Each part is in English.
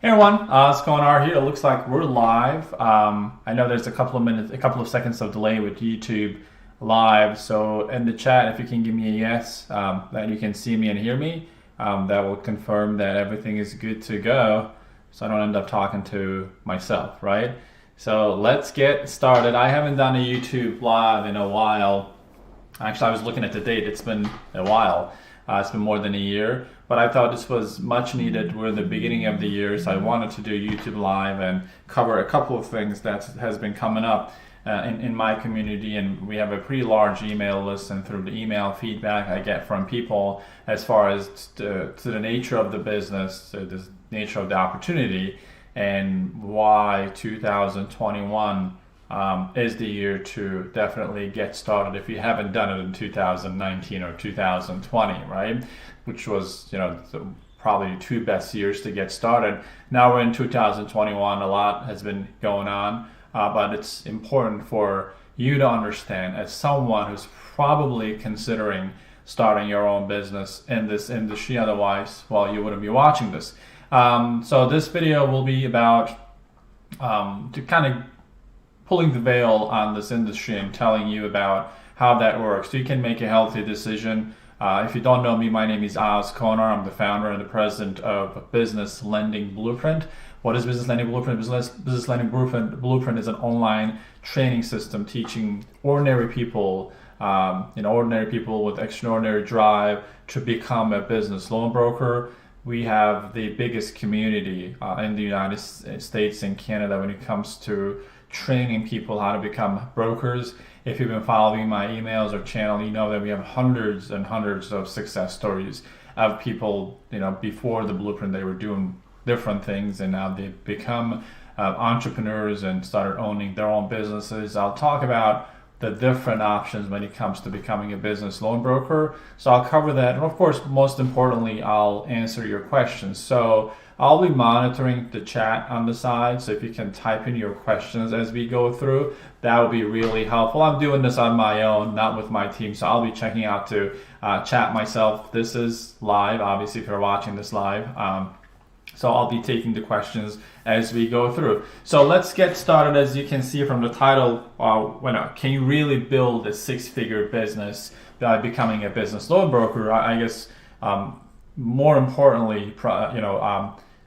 Hey everyone, Oz Konar here. It looks like we're live. I know there's a couple of seconds of delay with YouTube live. So in the chat, if you can give me a yes, that you can see me and hear me, that will confirm that everything is good to go. So I don't end up talking to myself, right? So let's get started. I haven't done a YouTube live in a while. Actually, I was looking at the date. It's been a while. It's been more than a year, but I thought this was much needed. We're in the beginning of the year, so I wanted to do YouTube Live and cover a couple of things that has been coming up in my community. And we have a pretty large email list, and through the email feedback I get from people as far as to the nature of the business, to the nature of the opportunity, and why 2021 is the year to definitely get started if you haven't done it in 2019 or 2020, right? Which was, probably two best years to get started. Now we're in 2021. A lot has been going on, but it's important for you to understand, as someone who's probably considering starting your own business in this industry. Otherwise, well, you wouldn't be watching this. So this video will be about to kind of pulling the veil on this industry and telling you about how that works. So you can make a healthy decision. If you don't know me, my name is Oz Konar. I'm the founder and the president of Business Lending Blueprint. What is Business Lending Blueprint? Business Lending Blueprint is an online training system teaching ordinary people, ordinary people with extraordinary drive to become a business loan broker. We have the biggest community in the United States and Canada when it comes to training people how to become brokers. If you've been following my emails or channel, you know that we have hundreds and hundreds of success stories of people, before the blueprint they were doing different things, and now they've become entrepreneurs and started owning their own businesses. I'll talk about the different options when it comes to becoming a business loan broker. So I'll cover that. And of course, most importantly, I'll answer your questions. So I'll be monitoring the chat on the side. So if you can type in your questions as we go through, that would be really helpful. I'm doing this on my own, not with my team. So I'll be checking out to chat myself. This is live, obviously, if you're watching this live. So I'll be taking the questions as we go through. So let's get started. As you can see from the title, can you really build a six-figure business by becoming a business loan broker? I guess more importantly,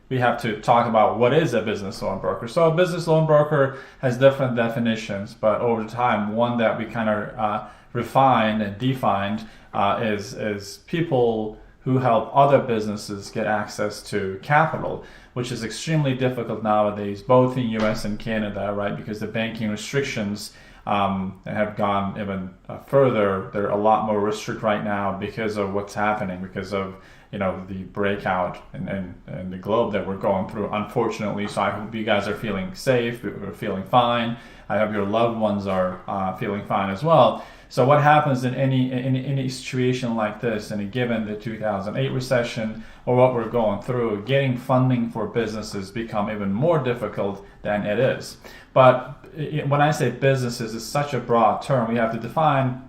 we have to talk about what is a business loan broker. So a business loan broker has different definitions, but over time, one that we kind of refined and defined is people who help other businesses get access to capital, which is extremely difficult nowadays, both in US and Canada, right? Because the banking restrictions have gone even further. They're a lot more restricted right now because of what's happening, because of the breakout and the globe that we're going through, unfortunately. So I hope you guys are feeling safe, we're feeling fine. I hope your loved ones are feeling fine as well. So what happens in any situation like this, and given the 2008 recession or what we're going through, getting funding for businesses become even more difficult than it is. But when I say businesses, it's such a broad term. We have to define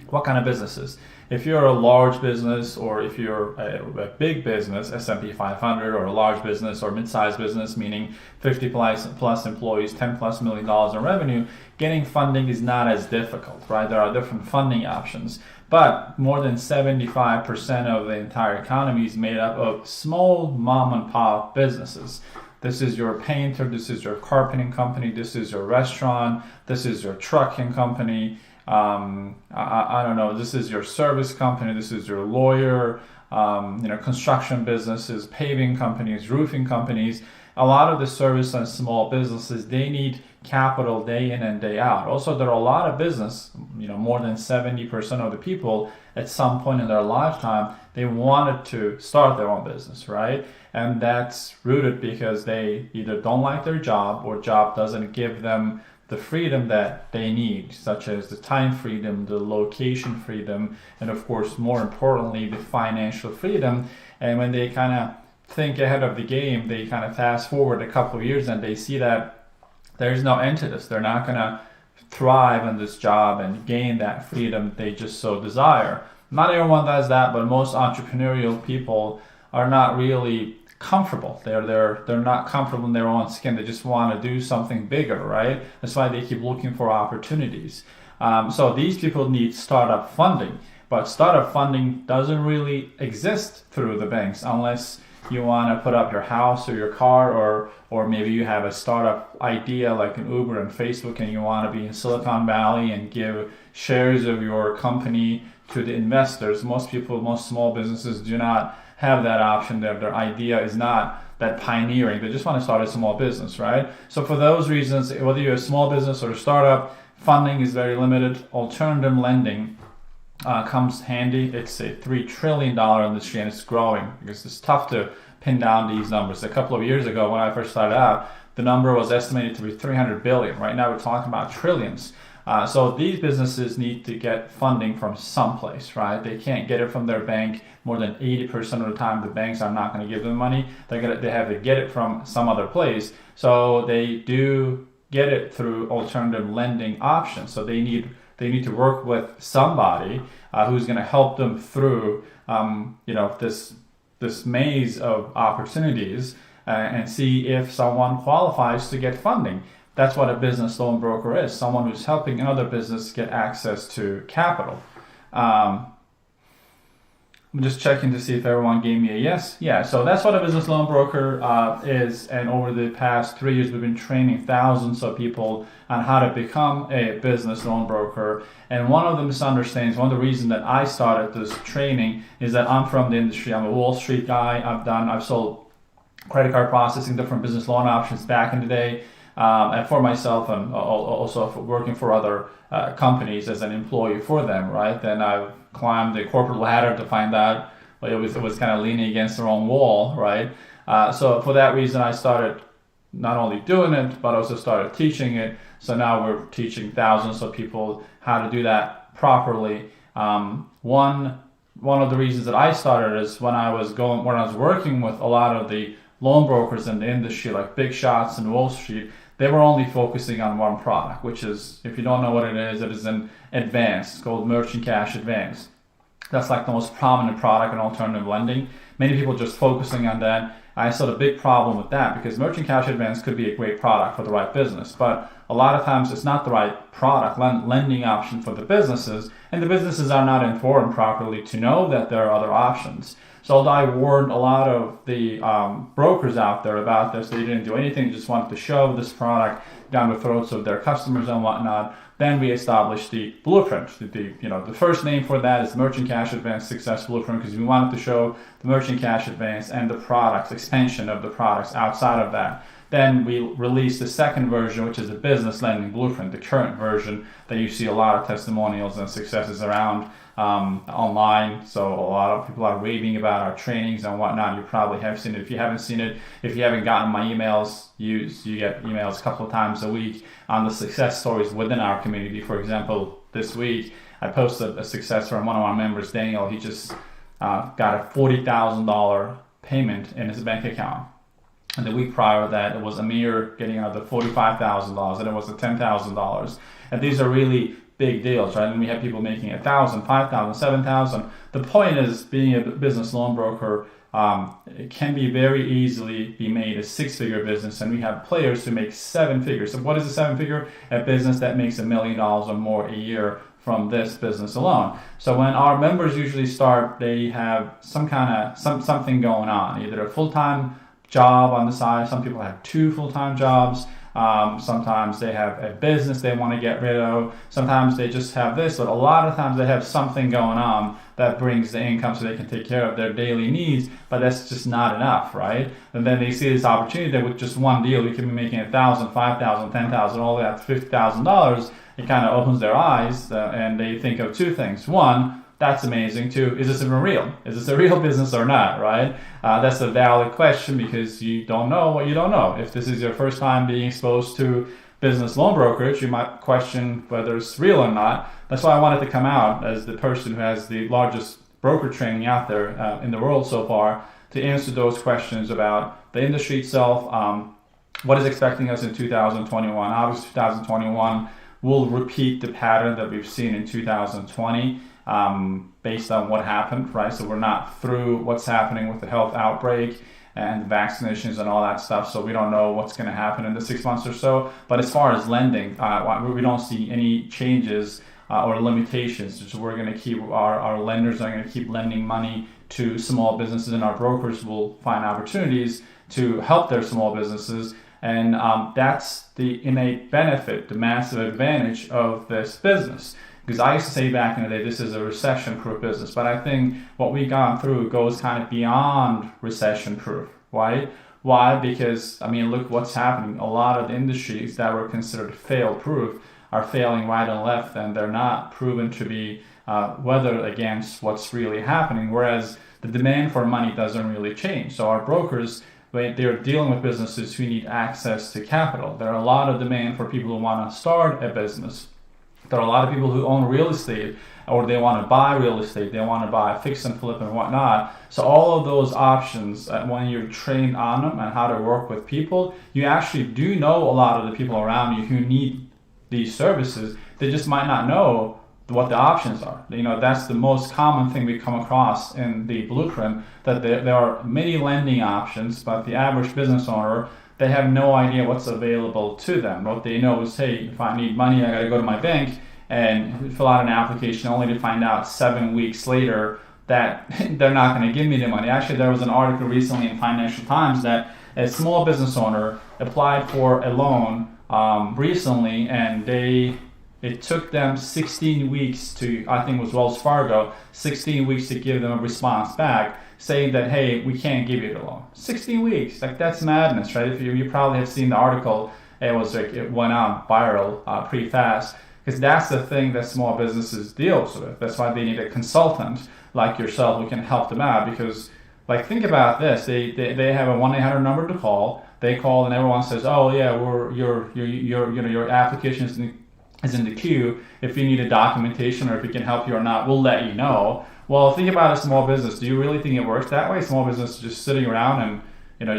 what kind of businesses. If you're a large business, or if you're a big business, S&P 500, or a large business or mid-sized business, meaning 50 plus employees, $10+ million in revenue, getting funding is not as difficult, right? There are different funding options, but more than 75% of the entire economy is made up of small mom and pop businesses. This is your painter, this is your carpeting company, this is your restaurant, this is your trucking company. I don't know, this is your service company, this is your lawyer, construction businesses, paving companies, roofing companies. A lot of the service and small businesses, they need capital day in and day out. Also, there are a lot of business, more than 70% of the people at some point in their lifetime, they wanted to start their own business, right? And that's rooted because they either don't like their job, or job doesn't give them the freedom that they need, such as the time freedom, the location freedom, and of course, more importantly, the financial freedom. And when they kind of think ahead of the game, they kind of fast forward a couple of years and they see that there's no end to this. They're not going to thrive in this job and gain that freedom they just so desire. Not everyone does that, but most entrepreneurial people are not really comfortable. They're not comfortable in their own skin. They just want to do something bigger, right? That's why they keep looking for opportunities. So these people need startup funding, but startup funding doesn't really exist through the banks unless you want to put up your house or your car, or maybe you have a startup idea like an Uber and Facebook, and you want to be in Silicon Valley and give shares of your company to the investors. Most small businesses do not have that option. Their idea is not that pioneering. They just want to start a small business, right? So for those reasons, whether you're a small business or a startup, funding is very limited. Alternative lending comes handy. It's a $3 trillion industry, and it's growing because it's tough to pin down these numbers. A couple of years ago when I first started out, the number was estimated to be 300 billion. Right now we're talking about trillions. So these businesses need to get funding from someplace, right? They can't get it from their bank. More than 80% of the time, the banks are not going to give them money. They have to get it from some other place. So they do get it through alternative lending options. So they need to work with somebody who's going to help them through, this maze of opportunities and see if someone qualifies to get funding. That's what a business loan broker is, someone who's helping another business get access to capital. I'm just checking to see if everyone gave me a yes. Yeah, so that's what a business loan broker is. And over the past 3 years, we've been training thousands of people on how to become a business loan broker. And one of the misunderstandings, one of the reasons that I started this training is that I'm from the industry. I'm a Wall Street guy. I've sold credit card processing, different business loan options back in the day. And for myself, and also for working for other companies as an employee for them, right? Then I've climbed the corporate ladder to find out it was kind of leaning against the wrong wall, right? So for that reason, I started not only doing it, but also started teaching it. So now we're teaching thousands of people how to do that properly. One of the reasons that I started is when I was working with a lot of the loan brokers in the industry, like big shots in Wall Street. They were only focusing on one product, which is, if you don't know what it is an advance. It's called Merchant Cash Advance. That's like the most prominent product in alternative lending. Many people just focusing on that. I saw the big problem with that because Merchant Cash Advance could be a great product for the right business, but a lot of times it's not the right product, lending option for the businesses, and the businesses are not informed properly to know that there are other options. So although I warned a lot of the brokers out there about this, they didn't do anything, just wanted to shove this product down the throats of their customers and whatnot. Then we established the blueprint. The first name for that is Merchant Cash Advance Success Blueprint, because we wanted to show the Merchant Cash Advance and the products, extension of the products outside of that. Then we released the second version, which is the Business Lending Blueprint, the current version that you see a lot of testimonials and successes around online. So a lot of people are raving about our trainings and whatnot. You probably have seen it. If you haven't seen it, if you haven't gotten my emails, you get emails a couple of times a week on the success stories within our community. For example, this week I posted a success from one of our members, Daniel. He just got a $40,000 payment in his bank account. And the week prior to that, it was Amir getting another $45,000, and it was $10,000. And these are really big deals, right? And we have people making $1,000, $5,000, $7,000. The point is, being a business loan broker, it can be very easily be made a six-figure business, and we have players who make seven figures. So what is a seven figure? A business that makes $1 million or more a year from this business alone. So when our members usually start, they have something going on, either a full-time job on the side. Some people have 2 full-time jobs. Sometimes they have a business they want to get rid of. Sometimes they just have this, but a lot of times they have something going on that brings the income so they can take care of their daily needs, but that's just not enough, right? And then they see this opportunity that with just one deal, we can be making $1,000, $5,000, $10,000, all the way up to $50,000. It kind of opens their eyes and they think of 2 things. One, that's amazing. 2, is this even real? Is this a real business or not, right? That's a valid question because you don't know what you don't know. If this is your first time being exposed to business loan brokerage, you might question whether it's real or not. That's why I wanted to come out as the person who has the largest broker training out there in the world so far to answer those questions about the industry itself, what is expecting us in 2021. Obviously, 2021 will repeat the pattern that we've seen in 2020. Based on what happened, right? So we're not through what's happening with the health outbreak. and vaccinations and all that stuff. So we don't know what's going to happen in the 6 months or so. But as far as lending, we don't see any changes or limitations. So we're going to keep our lenders are going to keep lending money to small businesses, and our brokers will find opportunities to help their small businesses. And that's the innate benefit, the massive advantage of this business. Because I used to say back in the day, this is a recession-proof business. But I think what we've gone through goes kind of beyond recession-proof, right? Why? Because, I mean, look what's happening. A lot of the industries that were considered fail-proof are failing right and left, and they're not proven to be weathered against what's really happening. Whereas the demand for money doesn't really change. So our brokers, they're dealing with businesses who need access to capital. There are a lot of demand for people who want to start a business. There are a lot of people who own real estate, or they want to buy real estate, they want to buy fix and flip and whatnot. So all of those options, when you're trained on them and how to work with people, you actually do know a lot of the people around you who need these services. They just might not know what the options are. You know, that's the most common thing we come across in the blueprint, that there are many lending options, but the average business owner, they have no idea what's available to them. What they know is, hey, if I need money, I got to go to my bank and fill out an application, only to find out 7 weeks later that they're not going to give me the money. Actually, there was an article recently in Financial Times that a small business owner applied for a loan recently, and it took them 16 weeks to, I think it was Wells Fargo, 16 weeks to give them a response back saying that, hey, we can't give you the loan. 16 weeks, like that's madness, right? If you probably have seen the article, it went out viral pretty fast, because that's the thing that small businesses deals with. That's why they need a consultant like yourself who can help them out. Because, like, think about this: they have a 1-800 number to call. They call and everyone says, oh yeah, your application is in the queue. If you need a documentation or if we can help you or not, we'll let you know. Well, think about a small business. Do you really think it works that way? Small business is just sitting around and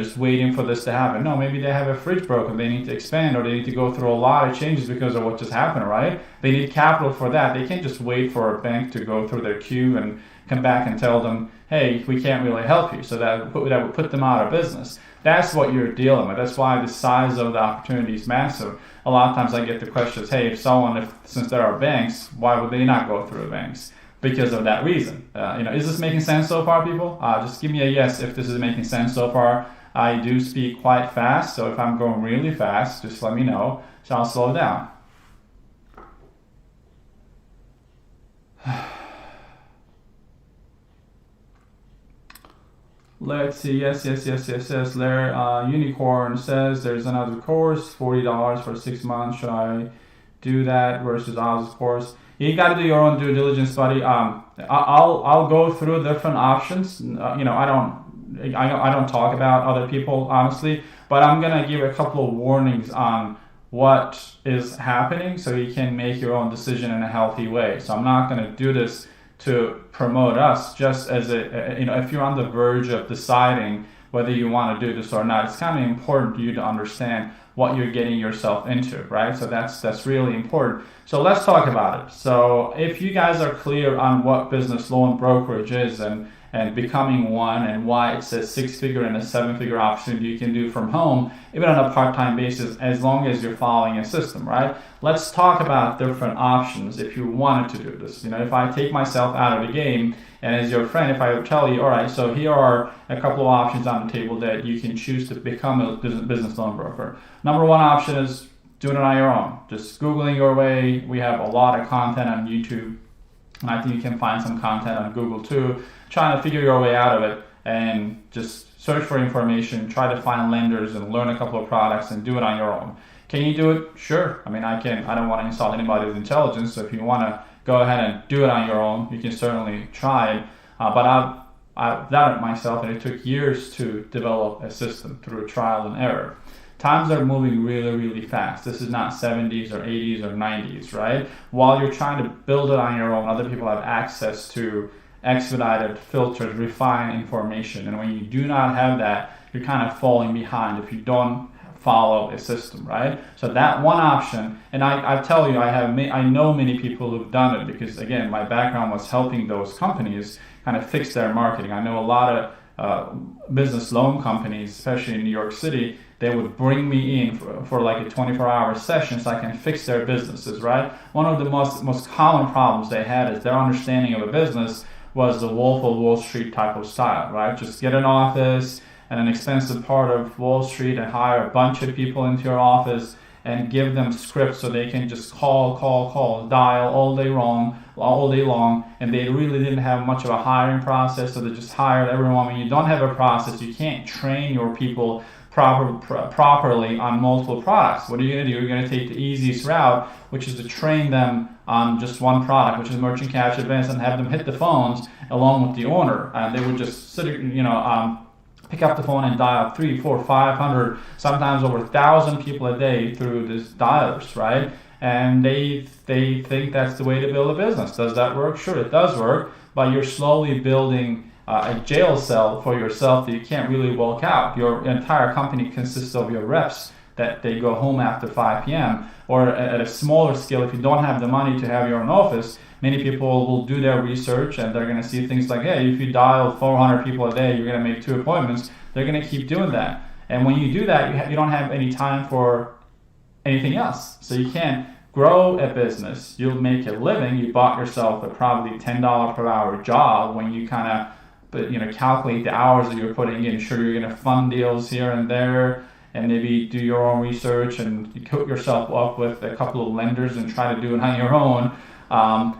just waiting for this to happen. No, maybe they have a fridge broken. They need to expand, or they need to go through a lot of changes because of what just happened, right? They need capital for that. They can't just wait for a bank to go through their queue and come back and tell them, hey, we can't really help you. So that would put them out of business. That's what you're dealing with. That's why the size of the opportunity is massive. A lot of times I get the questions, hey, since there are banks, why would they not go through banks? Because of that reason. Is this making sense so far, people? Just give me a yes if this is making sense so far. I do speak quite fast, so if I'm going really fast, just let me know, so I'll slow down. Let's see, yes. There, Unicorn says there's another course, $40 for 6 months. Should I do that versus Oz's course? You got to do your own due diligence, buddy. I'll go through different options. I don't talk about other people, honestly, but I'm gonna give a couple of warnings on what is happening so you can make your own decision in a healthy way. So I'm not gonna do this to promote us, just as if you're on the verge of deciding whether you want to do this or not, it's kind of important for you to understand what you're getting yourself into, right? So that's really important. So let's talk about it. So if you guys are clear on what business loan brokerage is and becoming one, and why it's a 6-figure and a 7-figure opportunity you can do from home, even on a part-time basis, as long as you're following a system, right? Let's talk about different options if you wanted to do this. If I take myself out of the game, and as your friend, if I would tell you, all right, so here are a couple of options on the table that you can choose to become a business loan broker. Number one option is doing it on your own. Just Googling your way. We have a lot of content on YouTube, and I think you can find some content on Google too. Trying to figure your way out of it and just search for information, try to find lenders and learn a couple of products and do it on your own. Can you do it? Sure. I mean, I don't want to insult anybody's intelligence, so if you want to go ahead and do it on your own, you can certainly try it. But I've done it myself, and it took years to develop a system through trial and error. Times are moving really, really fast. This is not 70s or 80s or 90s, right? While you're trying to build it on your own, other people have access to expedited, filtered, refined information. And when you do not have that, you're kind of falling behind if you don't follow a system, right? So that one option, and I tell you, I know many people who've done it, because again, my background was helping those companies kind of fix their marketing. I know a lot of business loan companies, especially in New York City, they would bring me in for like a 24-hour session so I can fix their businesses, right? One of the most common problems they had is their understanding of a business was the Wolf of Wall Street type of style, right? Just get an office and an expensive part of Wall Street and hire a bunch of people into your office and give them scripts so they can just call, dial all day long, and they really didn't have much of a hiring process, so they just hired everyone. When you don't have a process, you can't train your people properly on multiple products. What are you going to do? You're going to take the easiest route, which is to train them on just one product, which is merchant cash advance, and have them hit the phones along with the owner. And they would just sit, pick up the phone and dial 300, 400, 500, sometimes over 1,000 people a day through these dialers, right? And they think that's the way to build a business. Does that work? Sure, it does work, but you're slowly building a jail cell for yourself that you can't really walk out. Your entire company consists of your reps that they go home after 5 p.m. Or at a smaller scale, if you don't have the money to have your own office, many people will do their research and they're going to see things like, hey, if you dial 400 people a day, you're going to make 2 appointments. They're going to keep doing that. And when you do that, you don't have any time for anything else. So you can't grow a business. You'll make a living. You bought yourself a probably $10 per hour job when you kind of calculate the hours that you're putting in. Sure, you're going to fund deals here and there and maybe do your own research and you hook yourself up with a couple of lenders and try to do it on your own.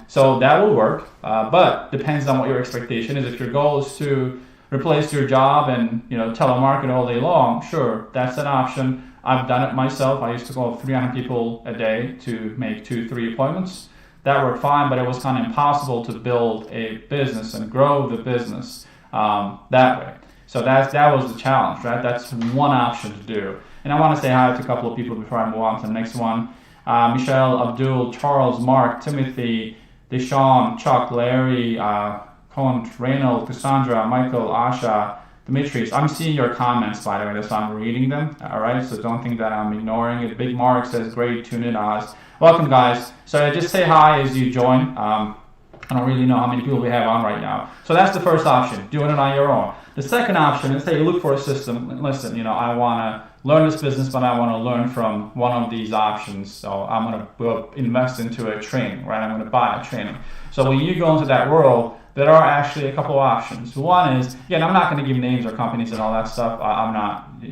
So that will work, but depends on what your expectation is. If your goal is to replace your job and telemarket all day long, sure, that's an option. I've done it myself. I used to call 300 people a day to make 2-3 appointments. That worked fine, but it was kind of impossible to build a business and grow the business that way. So that was the challenge, right? That's one option to do. And I want to say hi to a couple of people before I move on to the next one. Michelle, Abdul, Charles, Mark, Timothy, Deshaun, Chuck, Larry, Con, Reynolds, Cassandra, Michael, Asha, Dimitris. I'm seeing your comments, by the way, so I'm reading them. All right, so don't think that I'm ignoring it. Big Mark says, great, tune in, Oz. Welcome, guys. So just say hi as you join. I don't really know how many people we have on right now. So that's the first option, doing it on your own. The second option is, hey, look for a system. Listen, I want to learn this business, but I want to learn from one of these options. So I'm going to invest into a training, right? I'm going to buy a training. So when you go into that world, there are actually a couple of options. One is, again, I'm not going to give names or companies and all that stuff.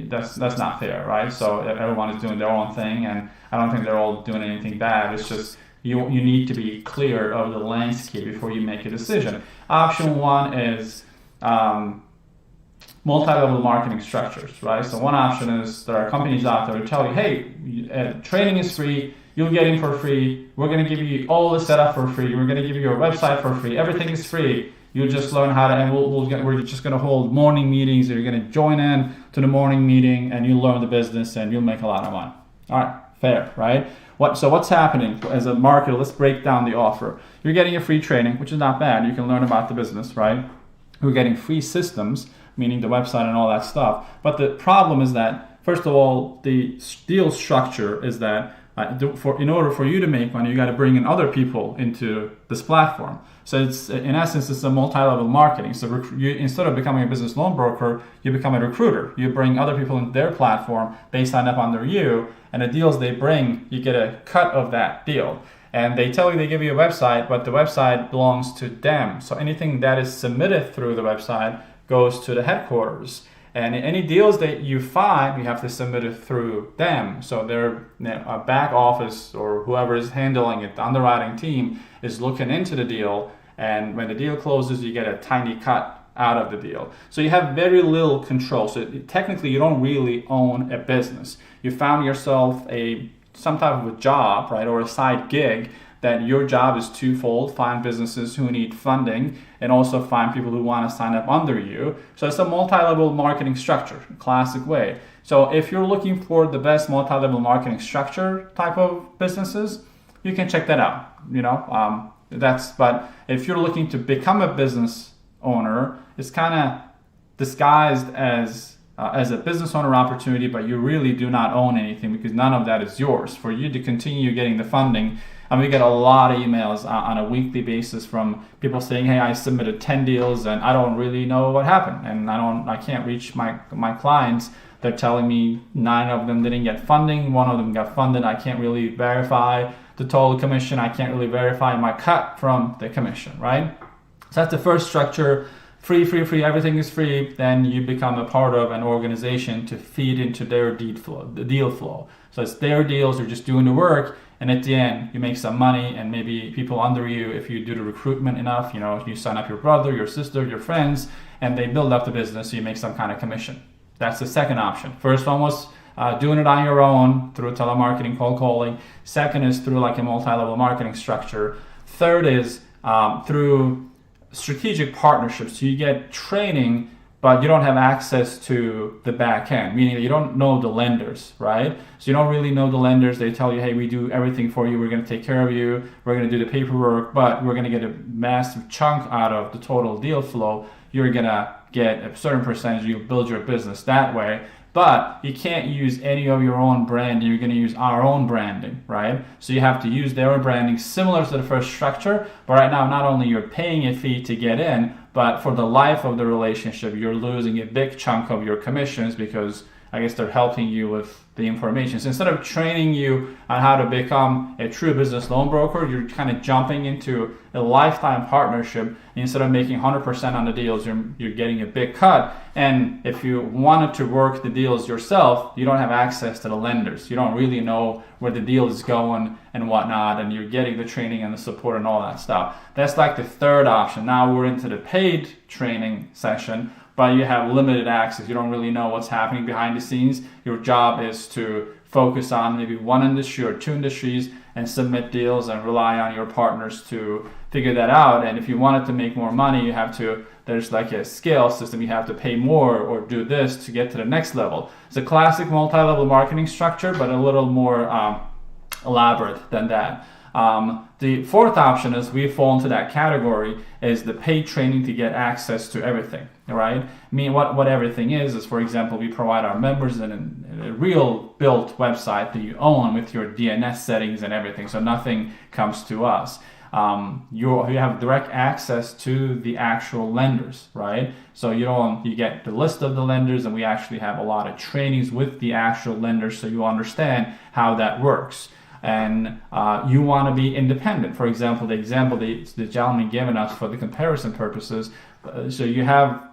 That's not fair, right? So everyone is doing their own thing, and I don't think they're all doing anything bad. It's just you need to be clear of the landscape before you make a decision. Option one is multi-level marketing structures, right? So one option is there are companies out there who tell you, hey, training is free, you'll get in for free, we're going to give you all the setup for free, we're going to give you your website for free, everything is free, you just learn how to, and we're just going to hold morning meetings, you're going to join in to the morning meeting and you learn the business and you'll make a lot of money. All right, fair, right? So what's happening as a marketer? Let's break down the offer. You're getting a free training, which is not bad. You can learn about the business, right? We're getting free systems, meaning the website and all that stuff. But the problem is that, first of all, the deal structure is that in order for you to make money, you got to bring in other people into this platform. So it's, in essence, it's a multi-level marketing. So instead of becoming a business loan broker, you become a recruiter. You bring other people into their platform, they sign up under you, and the deals they bring, you get a cut of that deal. And they tell you they give you a website, but the website belongs to them. So anything that is submitted through the website goes to the headquarters. And any deals that you find, you have to submit it through them. So their back office or whoever is handling it, the underwriting team, is looking into the deal. And when the deal closes, you get a tiny cut out of the deal. So you have very little control. So technically, you don't really own a business. You found yourself some type of a job, right, or a side gig, that your job is twofold: find businesses who need funding and also find people who want to sign up under you. So it's a multi-level marketing structure, classic way. So if you're looking for the best multi-level marketing structure type of businesses, you can check that out. But if you're looking to become a business owner, it's kind of disguised as a business owner opportunity, but you really do not own anything because none of that is yours. For you to continue getting the funding, And we get a lot of emails on a weekly basis from people saying, hey, I submitted 10 deals and I don't really know what happened. And I can't reach my clients. They're telling me 9 of them didn't get funding. 1 of them got funded. I can't really verify the total commission. I can't really verify my cut from the commission, right? So that's the first structure. Free, everything is free. Then you become a part of an organization to feed into their deal flow. So it's their deals, you're just doing the work, and at the end you make some money, and maybe people under you, if you do the recruitment enough, you sign up your brother, your sister, your friends, and they build up the business, so you make some kind of commission. That's the second option. First one was doing it on your own through telemarketing, cold calling. Second is through like a multi-level marketing structure. Third is through strategic partnerships. So you get training, but you don't have access to the back end, meaning that you don't know the lenders, right? So you don't really know the lenders. They tell you, hey, we do everything for you. We're going to take care of you. We're going to do the paperwork, but we're going to get a massive chunk out of the total deal flow. You're going to get a certain percentage. You build your business that way. But you can't use any of your own branding. You're going to use our own branding, right? So you have to use their own branding similar to the first structure. But right now, not only you're paying a fee to get in, but for the life of the relationship, you're losing a big chunk of your commissions because I guess they're helping you with the information. So instead of training you on how to become a true business loan broker, you're kind of jumping into a lifetime partnership. Instead of making 100% on the deals, you're getting a big cut. And if you wanted to work the deals yourself, you don't have access to the lenders. You don't really know where the deal is going and whatnot, and you're getting the training and the support and all that stuff. That's like the third option. Now we're into the paid training session, but you have limited access. You don't really know what's happening behind the scenes. Your job is to focus on maybe one industry or 2 industries and submit deals and rely on your partners to figure that out. And if you wanted to make more money, there's like a scale system. You have to pay more or do this to get to the next level. It's a classic multi-level marketing structure, but a little more elaborate than that. The fourth option is we fall into that category is the paid training to get access to everything, right? I mean, what everything is for example, we provide our members a real built website that you own with your DNS settings and everything, so nothing comes to us. You have direct access to the actual lenders, right? So you get the list of the lenders, and we actually have a lot of trainings with the actual lenders, so you understand how that works. And you want to be independent. For example, the gentleman given us for the comparison purposes, so you have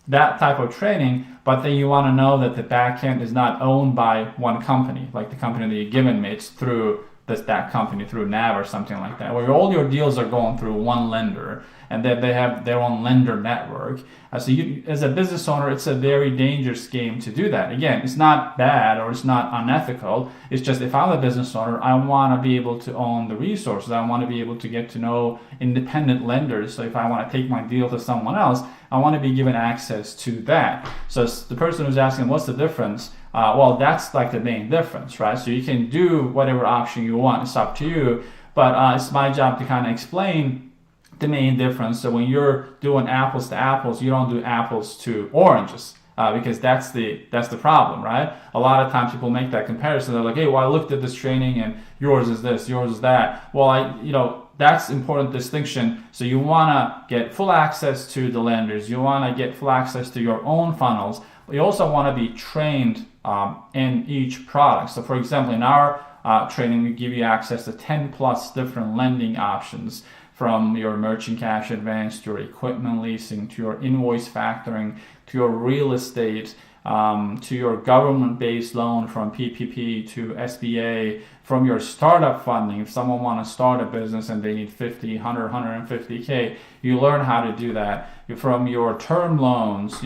that type of training, but then you want to know that the back end is not owned by one company, like the company that you're given me. It's through that company, through NAV or something like that, where all your deals are going through one lender, and that they have their own lender network. So you, as a business owner, it's a very dangerous game to do that. Again, it's not bad or it's not unethical. It's just if I'm a business owner, I want to be able to own the resources. I want to be able to get to know independent lenders. So if I want to take my deal to someone else, I want to be given access to that. So the person who's asking, what's the difference? Well, that's like the main difference, right? So you can do whatever option you want. It's up to you. But it's my job to kind of explain the main difference. So when you're doing apples to apples, you don't do apples to oranges, because that's the problem, right? A lot of times people make that comparison. They're like, hey, well, I looked at this training and yours is this, yours is that. Well, that's important distinction. So you want to get full access to the lenders. You want to get full access to your own funnels. But you also want to be trained in each product. So for example, in our training, we give you access to 10 plus different lending options, from your merchant cash advance to your equipment leasing to your invoice factoring to your real estate, to your government-based loan from PPP to SBA, from your startup funding. If someone wants to start a business and they need 50, 100, 150K, you learn how to do that. From your term loans,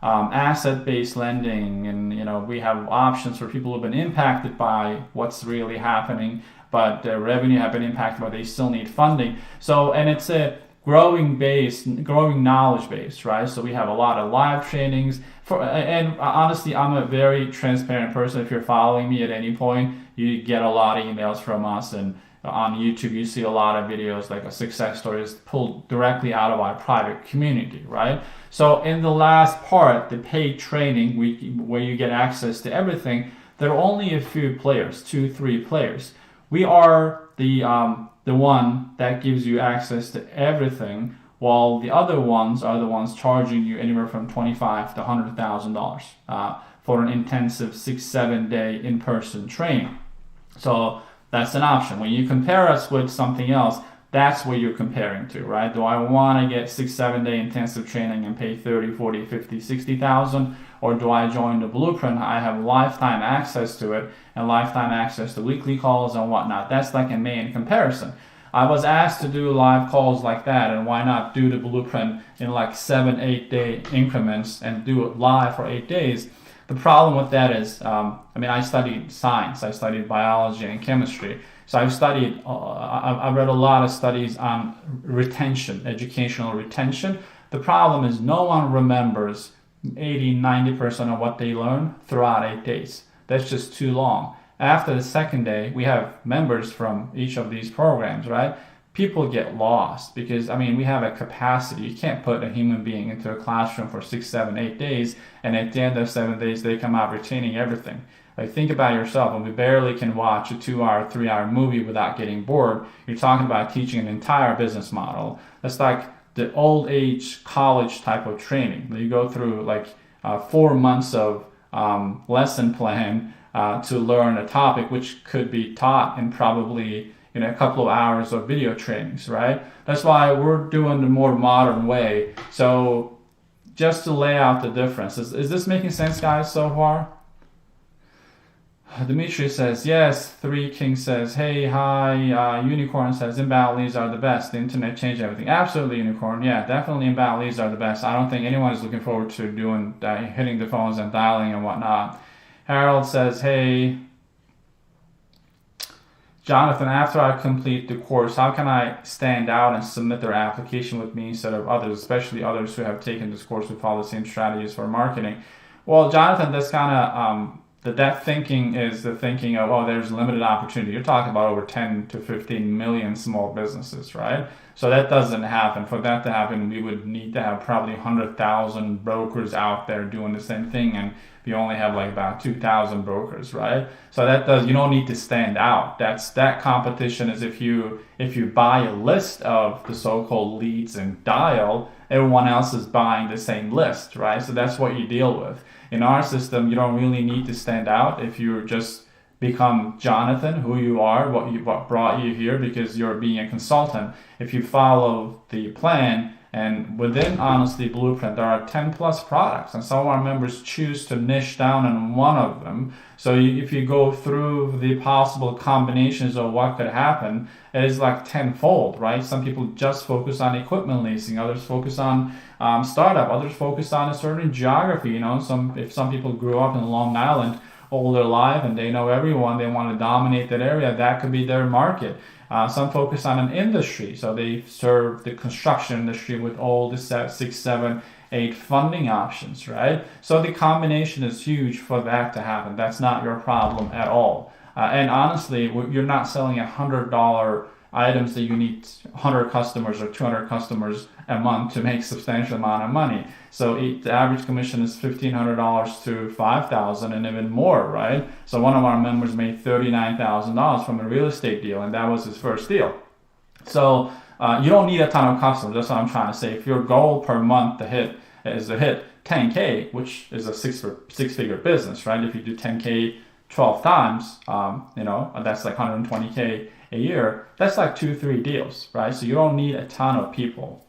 asset-based lending, and we have options for people who've been impacted by what's really happening, but their revenue have been impacted, but they still need funding. So, and it's a growing knowledge base, right? So we have a lot of live trainings and honestly, I'm a very transparent person. If you're following me at any point, you get a lot of emails from us, and on YouTube, you see a lot of videos like a success stories pulled directly out of our private community, right? So in the last part, the paid training, where you get access to everything, there are only a few players, 2-3 players. We are the one that gives you access to everything, while the other ones are the ones charging you anywhere from $25,000 to $100,000 for an intensive 6-7 day in-person training. So that's an option. When you compare us with something else, that's what you're comparing to, right? Do I want to get 6-7 day intensive training and pay 30, 40, 50, 60,000? Or do I join the Blueprint? I have lifetime access to it and lifetime access to weekly calls and whatnot. That's like a main comparison. I was asked to do live calls like that, and why not do the Blueprint in like 7-8 day increments and do it live for 8 days? The problem with that is, I studied science, I studied biology and chemistry. So I've read a lot of studies on retention, educational retention. The problem is no one remembers 80-90% of what they learn throughout 8 days. That's just too long. After the second day, we have members from each of these programs, right? People get lost because, we have a capacity. You can't put a human being into a classroom for 6, 7, 8 days, and at the end of 7 days, they come out retaining everything. Like, think about yourself. When we barely can watch a 2-hour, 3-hour movie without getting bored, you're talking about teaching an entire business model. That's like the old age college type of training. You go through 4 months of lesson plan to learn a topic which could be taught in probably a couple of hours of video trainings, right? That's why we're doing the more modern way. So just to lay out the difference, is this making sense, guys, so far? Dimitri says, yes. 3 King says, hey, hi. Unicorn says, inbound leads are the best. The internet changed everything. Absolutely, Unicorn. Yeah, definitely inbound leads are the best. I don't think anyone is looking forward to doing hitting the phones and dialing and whatnot. Harold says, hey, Jonathan, after I complete the course, how can I stand out and submit their application with me instead of others, especially others who have taken this course who follow the same strategies for marketing? Well, Jonathan, that's kind of that thinking is the thinking of, there's limited opportunity. You're talking about over 10 to 15 million small businesses, right? So that doesn't happen. For that to happen, we would need to have probably 100,000 brokers out there doing the same thing, and we only have about 2,000 brokers, right? So you don't need to stand out. That competition is if you buy a list of the so-called leads and dial, everyone else is buying the same list, right? So that's what you deal with. In our system, you don't really need to stand out if you just become Jonathan, who you are, what brought you here, because you're being a consultant. If you follow the plan, and within Honestly Blueprint, there are 10 plus products, and some of our members choose to niche down on one of them. So if you go through the possible combinations of what could happen, it is like tenfold, right? Some people just focus on equipment leasing, others focus on startup, others focus on a certain geography. If some people grew up in Long Island all their life and they know everyone, they want to dominate that area, that could be their market. Some focus on an industry, so they serve the construction industry with all the 6, 7, 8 funding options, right? So the combination is huge for that to happen. That's not your problem at all. And honestly, you're not selling $100 items that you need 100 customers or 200 customers a month to make substantial amount of money. So the average commission is $1,500 to $5,000 and even more, right? So one of our members made $39,000 from a real estate deal, and that was his first deal. So you don't need a ton of customers. That's what I'm trying to say. If your goal per month to hit 10K, which is a six-figure business, right? If you do 10K 12 times, that's like 120K a year. That's like 2-3 deals, right? So you don't need a ton of people.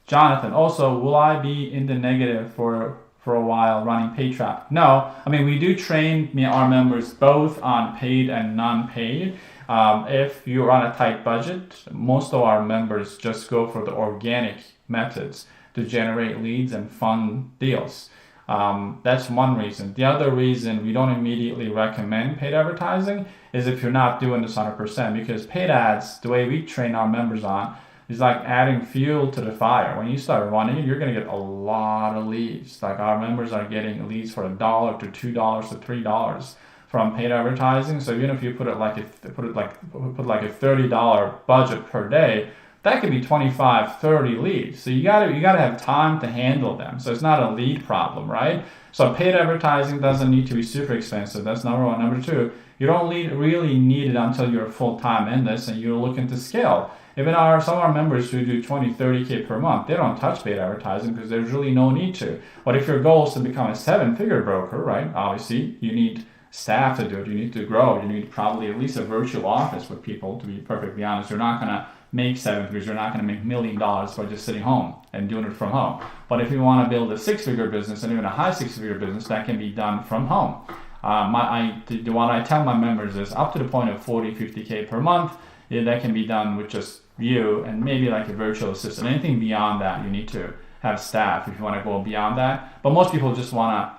Jonathan, also, will I be in the negative for a while running paid traffic? No, we do train our members both on paid and non-paid. If you're on a tight budget, most of our members just go for the organic methods to generate leads and fund deals. That's one reason. The other reason we don't immediately recommend paid advertising is if you're not doing this 100%, because paid ads, the way we train our members on, is like adding fuel to the fire. When you start running it, you're going to get a lot of leads. Like our members are getting leads for $1 to $2 to $3 from paid advertising. So even if you put like a $30 budget per day, that could be 25, 30 leads. So you gotta have time to handle them. So it's not a lead problem, right? So paid advertising doesn't need to be super expensive. That's number one. Number two, you don't really need it until you're full-time in this and you're looking to scale. Even some of our members who do 20, 30K per month, they don't touch paid advertising because there's really no need to. But if your goal is to become a 7-figure broker, right, obviously you need staff to do it. You need to grow. You need probably at least a virtual office with people, to be perfectly honest. You're not going to make 7 figures. You're not going to make $1 million by just sitting home and doing it from home. But if you want to build a 6-figure business and even a high 6-figure business, that can be done from home. What I tell my members is up to the point of 40, 50K per month, that can be done with just you and maybe like a virtual assistant. Anything beyond that, you need to have staff if you want to go beyond that. But most people just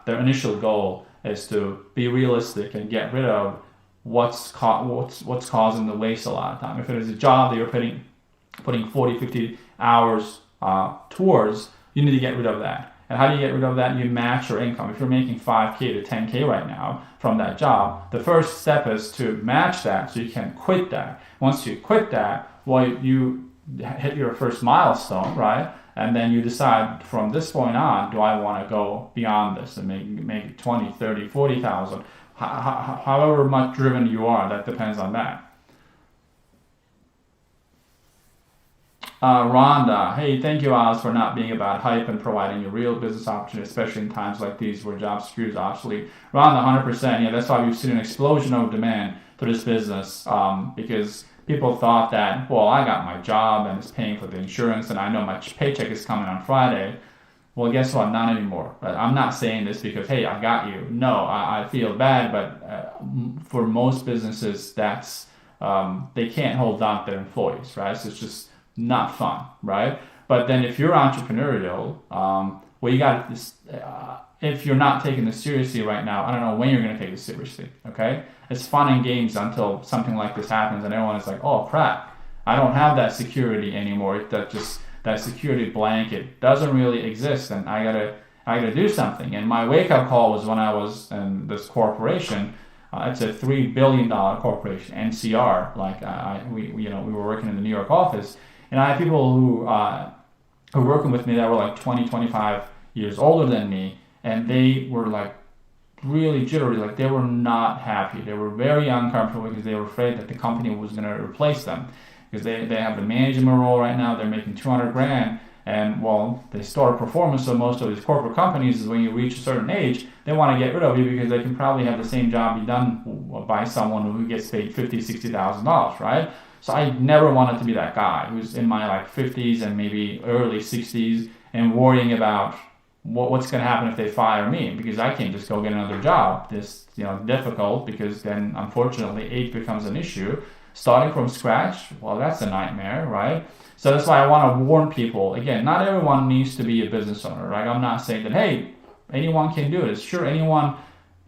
their initial goal is to be realistic and get rid of what's causing the waste a lot of time. If it is a job that you're putting 40, 50 hours towards, you need to get rid of that. And how do you get rid of that? You match your income. If you're making 5K to 10K right now from that job, the first step is to match that so you can quit that. Once you quit that, well, you hit your first milestone, right? And then you decide from this point on, do I want to go beyond this and make 20, 30, 40,000? However much driven you are, that depends on that. Rhonda, hey, thank you, Oz, for not being about hype and providing a real business opportunity, especially in times like these where job security is obsolete. Rhonda, 100%. Yeah, that's why we've seen an explosion of demand for this business because people thought that, well, I got my job and it's paying for the insurance and I know my paycheck is coming on Friday. Well, guess what? Not anymore. I'm not saying this because, hey, I got you. No, I feel bad, but for most businesses, that's they can't hold on to their employees, right? So it's just not fun, right? But then if you're entrepreneurial, well, you got this. If you're not taking this seriously right now, I don't know when you're going to take this seriously. Okay, it's fun and games until something like this happens, and everyone is like, "Oh crap, I don't have that security anymore. That security blanket doesn't really exist, and I gotta do something." And my wake up call was when I was in this corporation. It's a $3 billion corporation, NCR. Like we were working in the New York office, and I had people who were working with me that were like 20, 25 years older than me, and they were like really jittery. Like they were not happy. They were very uncomfortable because they were afraid that the company was going to replace them. Because they have the management role right now, they're making $200,000, and well, they store performance. So most of these corporate companies is when you reach a certain age, they want to get rid of you because they can probably have the same job be done by someone who gets paid $50,000, $60,000, right? So I never wanted to be that guy who's in my like 50s and maybe early 60s and worrying about what's going to happen if they fire me, because I can't just go get another job. This difficult, because then unfortunately age becomes an issue. Starting from scratch, well, that's a nightmare, right? So that's why I want to warn people. Again, not everyone needs to be a business owner, right? I'm not saying that, hey, anyone can do this. Sure, anyone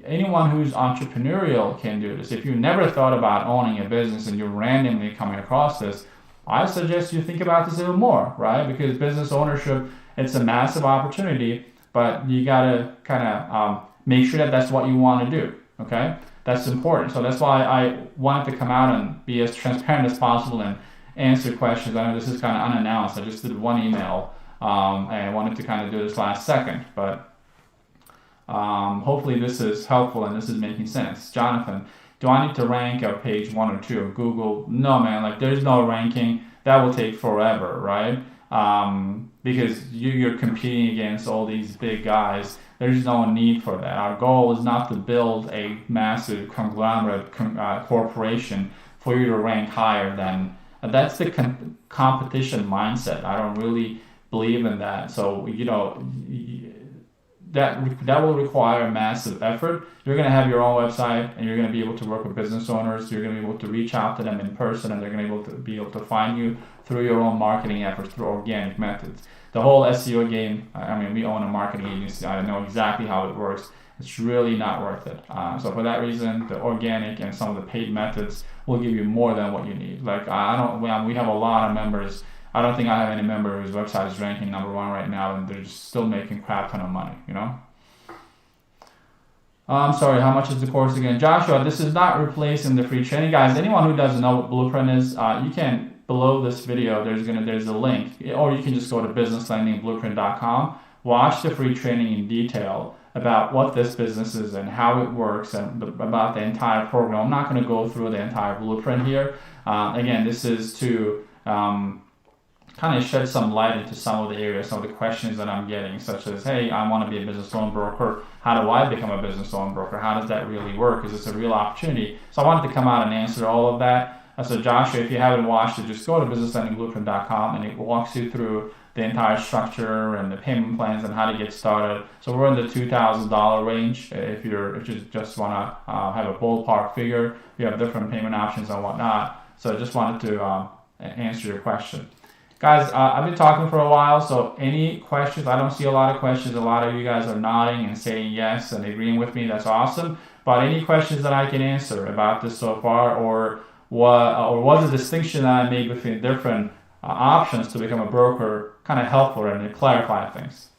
who's entrepreneurial can do this. If you never thought about owning a business and you're randomly coming across this, I suggest you think about this a little more, right? Because business ownership, it's a massive opportunity, but you got to kind of make sure that that's what you want to do, okay? That's important. So that's why I wanted to come out and be as transparent as possible and answer questions. I know this is kind of unannounced. I just did one email and I wanted to kind of do this last second, but hopefully this is helpful and this is making sense. Jonathan, do I need to rank a page 1 or 2 of Google? No, man, like there's no ranking. That will take forever, right? Because you're competing against all these big guys. There's no need for that. Our goal is not to build a massive conglomerate corporation for you to rank higher than. That's the competition mindset. I don't really believe in that. So that will require massive effort. You're going to have your own website, and you're going to be able to work with business owners. You're going to be able to reach out to them in person, and they're going to be able to find you through your own marketing efforts, through organic methods. The whole SEO game, I mean, we own a marketing agency. I know exactly how it works. It's really not worth it. So for that reason, the organic and some of the paid methods will give you more than what you need. Like we have a lot of members. I don't think I have any member whose website is ranking number 1 right now, and they're just still making crap ton of money, I'm sorry, how much is the course again? Joshua, this is not replacing the free training. Guys, anyone who doesn't know what Blueprint is, you can below this video, there's a link, or you can just go to businesslendingblueprint.com, watch the free training in detail about what this business is and how it works and about the entire program. I'm not going to go through the entire blueprint here. Again, this is to kind of shed some light into some of the areas, some of the questions that I'm getting, such as, hey, I want to be a business loan broker. How do I become a business loan broker? How does that really work? Is this a real opportunity? So I wanted to come out and answer all of that. So Joshua, if you haven't watched it, just go to businesslendingblueprint.com, and it walks you through the entire structure and the payment plans and how to get started. So we're in the $2,000 range if you just want to have a ballpark figure. You have different payment options and whatnot. So I just wanted to answer your question. Guys, I've been talking for a while, so any questions? I don't see a lot of questions. A lot of you guys are nodding and saying yes and agreeing with me. That's awesome. But any questions that I can answer about this so far, or was the distinction that I made between different options to become a broker kind of helpful and to clarify things?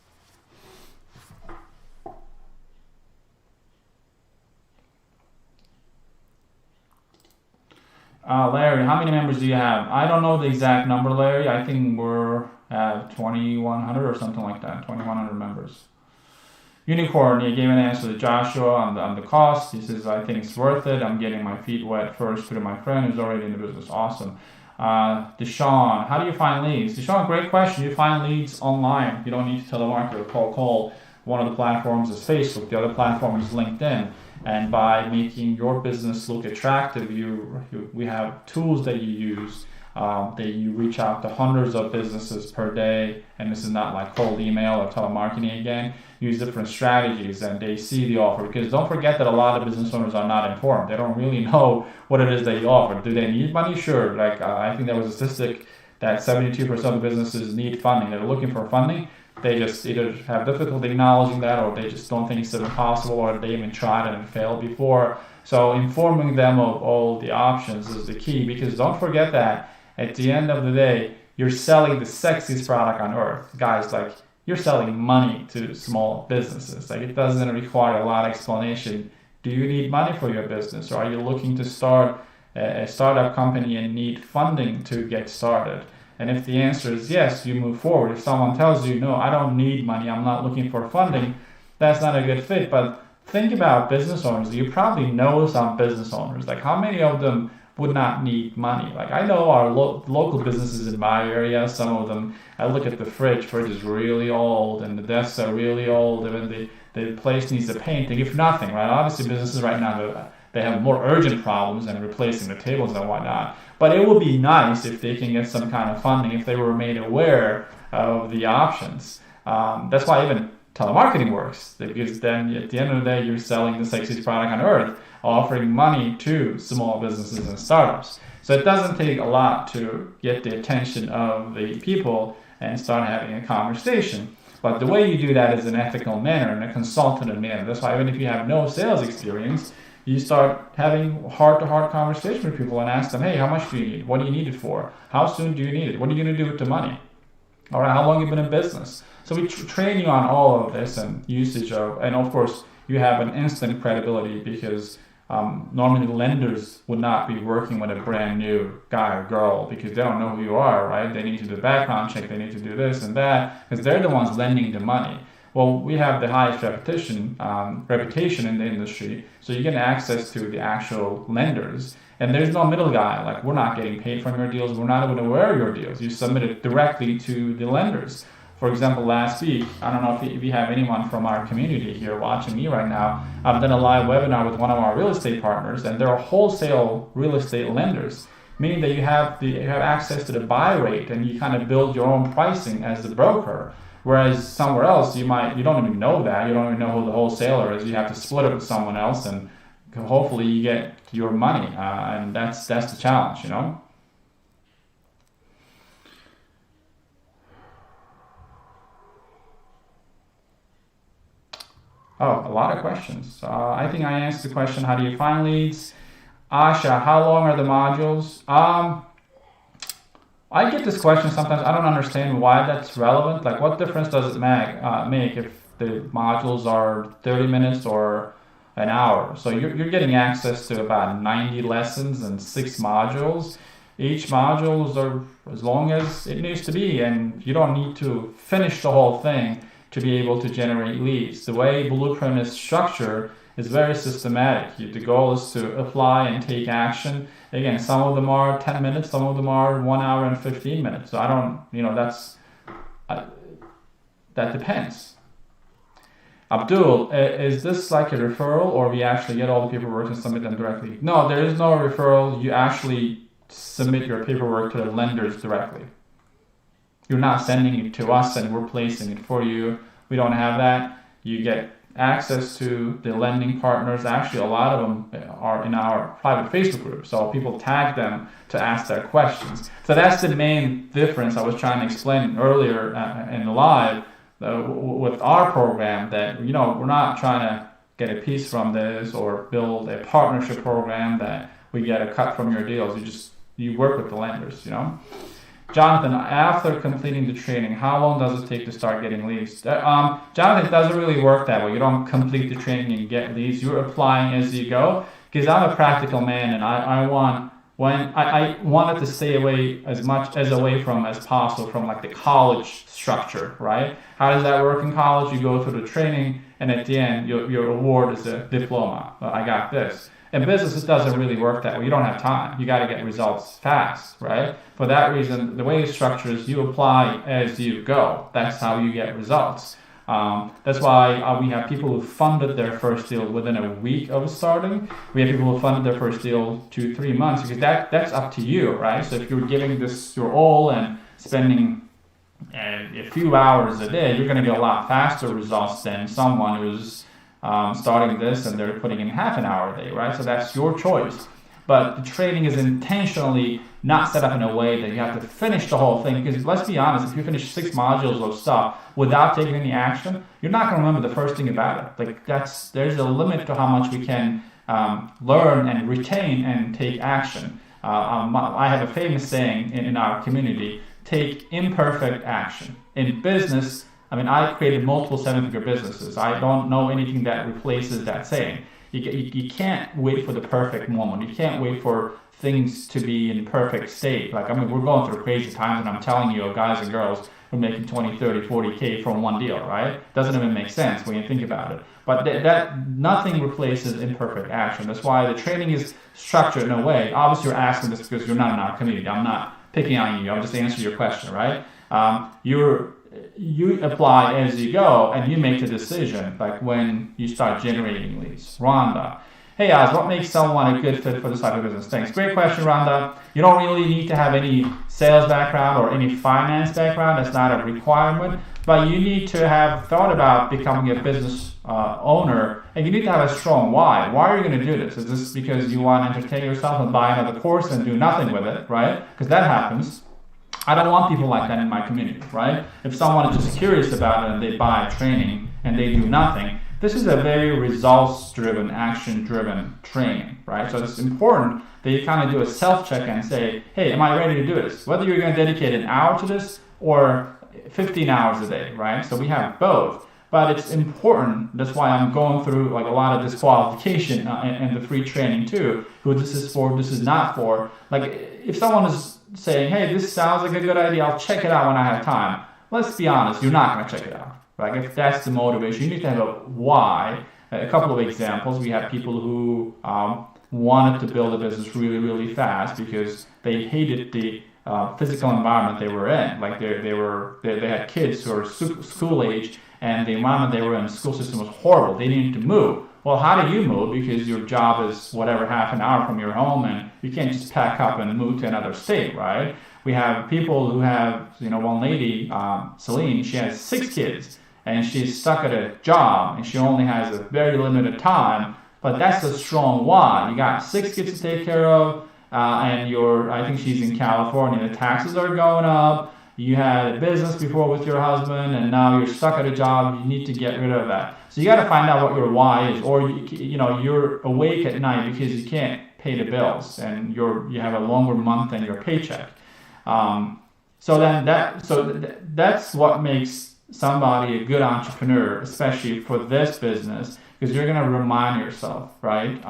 Larry, how many members do you have? I don't know the exact number, Larry. I think we're at 2,100 or something like that, 2,100 members. Unicorn, he gave an answer to Joshua on the cost. He says, I think it's worth it. I'm getting my feet wet first through my friend who's already in the business. Awesome. Deshaun, how do you find leads? Deshaun, great question. You find leads online. You don't need to telemarket or call. One of the platforms is Facebook. The other platform is LinkedIn. And by making your business look attractive, we have tools that you use. That you reach out to hundreds of businesses per day, and this is not like cold email or telemarketing again. Use different strategies, and they see the offer. Because don't forget that a lot of business owners are not informed. They don't really know what it is that you offer. Do they need money? Sure. Like I think there was a statistic that 72% of businesses need funding. They're looking for funding. They just either have difficulty acknowledging that, or they just don't think it's impossible, or they even tried it and failed before. So informing them of all the options is the key, because don't forget that at the end of the day, you're selling the sexiest product on earth. Guys, like, you're selling money to small businesses. Like, it doesn't require a lot of explanation. Do you need money for your business, or are you looking to start a startup company and need funding to get started? And if the answer is yes, you move forward. If someone tells you, no, I don't need money, I'm not looking for funding, that's not a good fit. But think about business owners. You probably know some business owners. Like, how many of them would not need money? Like, I know our local businesses in my area, some of them, I look at the fridge is really old, and the desks are really old, and the place needs a painting, if nothing, right? Obviously, businesses right now, they have more urgent problems than replacing the tables and whatnot. But it would be nice if they can get some kind of funding, if they were made aware of the options. That's why even telemarketing works, because then at the end of the day, you're selling the sexiest product on earth, offering money to small businesses and startups. So it doesn't take a lot to get the attention of the people and start having a conversation. But the way you do that is an ethical manner and a consultative manner. That's why even if you have no sales experience, you start having heart-to-heart conversation with people and ask them, hey, how much do you need? What do you need it for? How soon do you need it? What are you going to do with the money? All right, how long have you been in business? So we train you on all of this and usage of, and of course, you have an instant credibility, because normally lenders would not be working with a brand new guy or girl because they don't know who you are, right? They need to do a background check, they need to do this and that, because they're the ones lending the money. Well, we have the highest reputation in the industry, so you get access to the actual lenders, and there's no middle guy. Like, we're not getting paid from your deals, we're not even aware of your deals. You submit it directly to the lenders. For example, last week, I don't know if you have anyone from our community here watching me right now, I've done a live webinar with one of our real estate partners, and they're wholesale real estate lenders, meaning that you have access to the buy rate, and you kind of build your own pricing as the broker. Whereas somewhere else, you don't even know that. You don't even know who the wholesaler is. You have to split it with someone else, and hopefully you get your money. And that's the challenge, you know. Oh, a lot of questions. I think I answered the question, how do you find leads? Asha, how long are the modules? I get this question sometimes. I don't understand why that's relevant. Like, what difference does it make if the modules are 30 minutes or an hour? So you're getting access to about 90 lessons and 6 modules. Each modules are as long as it needs to be, and you don't need to finish the whole thing to be able to generate leads. The way Blueprint is structured is very systematic. The goal is to apply and take action. Again, some of them are 10 minutes, some of them are 1 hour and 15 minutes. So I don't, that depends. Abdul, is this like a referral, or we actually get all the paperwork and submit them directly? No, there is no referral. You actually submit your paperwork to the lenders directly. You're not sending it to us and we're placing it for you. We don't have that. You get access to the lending partners. Actually, a lot of them are in our private Facebook group, so people tag them to ask their questions. So that's the main difference I was trying to explain earlier in the live with our program, that we're not trying to get a piece from this or build a partnership program that we get a cut from your deals. You work with the lenders. Jonathan, after completing the training, how long does it take to start getting leads? Jonathan, it doesn't really work that way. You don't complete the training and get leads. You're applying as you go, because I'm a practical man, and I wanted to stay away as possible from like the college structure, right? How does that work in college? You go through the training, and at the end, your award is a diploma. I got this. In business, it doesn't really work that way. You don't have time. You got to get results fast, right? For that reason, the way it's structured is you apply as you go. That's how you get results. That's why we have people who funded their first deal within a week of starting. We have people who funded their first deal 2-3 months, because that's up to you, right? So if you're giving this your all and spending a few hours a day, you're going to get a lot faster results than someone who's starting this and they're putting in half an hour a day, right? So that's your choice. But the training is intentionally not set up in a way that you have to finish the whole thing, because let's be honest, if you finish 6 modules of stuff without taking any action, you're not going to remember the first thing about it. Like there's a limit to how much we can learn and retain and take action. I have a famous saying in our community: take imperfect action. In business, I created multiple 7-figure businesses. I don't know anything that replaces that saying. You can't wait for the perfect moment. You can't wait for things to be in perfect state. We're going through crazy times, and I'm telling you, guys and girls, we're making 20, 30, 40K from one deal, right? Doesn't even make sense when you think about it. But that nothing replaces imperfect action. That's why the training is structured in a way. Obviously, you're asking this because you're not in our community. I'm not picking on you. I'm just answering your question, right? You apply as you go, and you make the decision, like when you start generating leads. Rhonda, hey Oz, what makes someone a good fit for this type of business? Thanks. Great question, Rhonda. You don't really need to have any sales background or any finance background. That's not a requirement. But you need to have thought about becoming a business owner, and you need to have a strong why. Why are you going to do this? Is this because you want to entertain yourself and buy another course and do nothing with it, right? Because that happens. I don't want people like that in my community, right? If someone is just curious about it and they buy a training and they do nothing, this is a very results-driven, action-driven training, right? So it's important that you kind of do a self-check and say, hey, am I ready to do this? Whether you're going to dedicate an hour to this or 15 hours a day, right? So we have both. But it's important. That's why I'm going through a lot of disqualification and the free training too. Who this is for, this is not for. If someone is saying, hey, this sounds like a good idea, I'll check it out when I have time. Let's be honest, you're not going to check it out. If that's the motivation, you need to have a why. A couple of examples. We have people who wanted to build a business really, really fast because they hated the physical environment they were in. They had kids who were school age, and the environment they were in, the school system was horrible. They needed to move. Well, how do you move? Because your job is half an hour from your home, and you can't just pack up and move to another state, right? We have people who have, one lady, Celine, she has 6 kids, and she's stuck at a job, and she only has a very limited time, but that's a strong why. You got 6 kids to take care of, and I think she's in California, the taxes are going up, you had a business before with your husband, and now you're stuck at a job, you need to get rid of that. So you got to find out what your why is, or you're awake at night because you can't pay the bills, and you have a longer month than your paycheck. So that's what makes somebody a good entrepreneur, especially for this business, because you're going to remind yourself, right?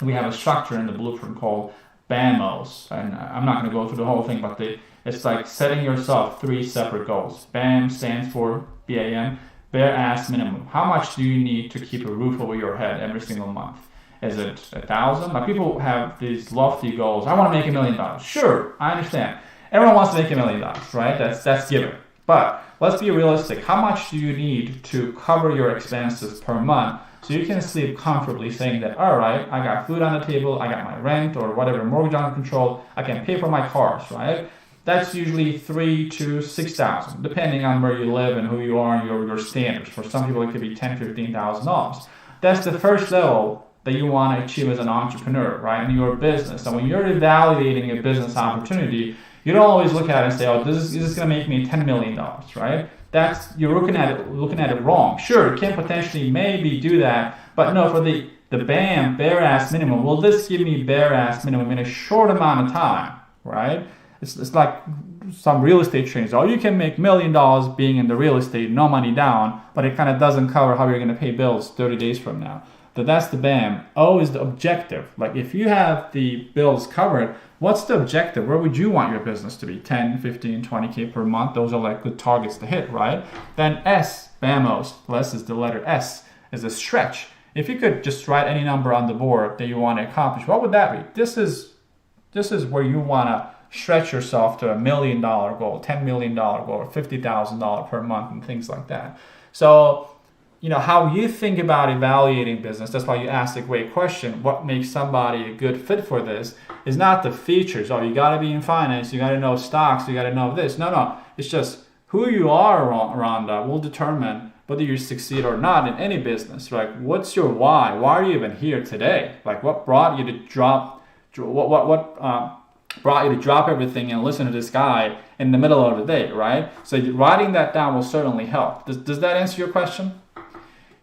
We have a structure in the blueprint called BAMOs, and I'm not going to go through the whole thing, but it's like setting yourself 3 separate goals. BAM stands for BAM, bare ass minimum. How much do you need to keep a roof over your head every single month? Is it 1,000? Now people have these lofty goals. I want to make $1 million. Sure, I understand. Everyone wants to make $1 million, right? That's given. But let's be realistic. How much do you need to cover your expenses per month so you can sleep comfortably saying that, all right, I got food on the table, I got my rent or whatever, mortgage under control, I can pay for my cars, right? That's usually $3,000 to $6,000, depending on where you live and who you are and your standards. For some people, it could be $10,000, $15,000. That's the first level that you want to achieve as an entrepreneur, right, in your business. And when you're evaluating a business opportunity, you don't always look at it and say, oh, this is going to make me $10 million, right? You're looking at it wrong. Sure, it can potentially maybe do that, but no, for the BAM, bare ass minimum, will this give me bare ass minimum in a short amount of time, right? It's like some real estate trainers. Oh, you can make $1 million being in the real estate, no money down, but it kind of doesn't cover how you're going to pay bills 30 days from now. So that's the BAM. O is the objective. Like if you have the bills covered, what's the objective? Where would you want your business to be? 10, 15, 20K per month. Those are like good targets to hit, right? Then S, BAMOs. Less is the letter S, is a stretch. If you could just write any number on the board that you want to accomplish, what would that be? This is where you want to stretch yourself to $1 million goal, $10 million goal, $50,000 per month and things like that. So, how you think about evaluating business, that's why you ask the great question, what makes somebody a good fit for this, is not the features. Oh, you got to be in finance, you got to know stocks, you got to know this. No. It's just who you are around that will determine whether you succeed or not in any business. Like, what's your why? Why are you even here today? Like, what brought you to drop everything and listen to this guy in the middle of the day, right? So writing that down will certainly help. Does that answer your question?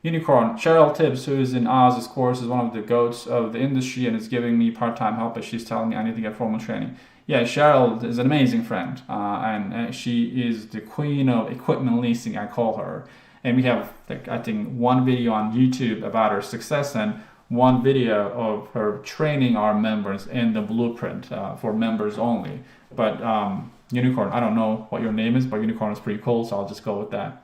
Unicorn, Cheryl Tibbs, who is in Oz's course, is one of the goats of the industry and is giving me part-time help, but she's telling me I need to get formal training. Yeah, Cheryl is an amazing friend, and she is the queen of equipment leasing, I call her. And we have, I think, one video on YouTube about her success and one video of her training our members in the blueprint for members only. But Unicorn, I don't know what your name is, but Unicorn is pretty cool, so I'll just go with that.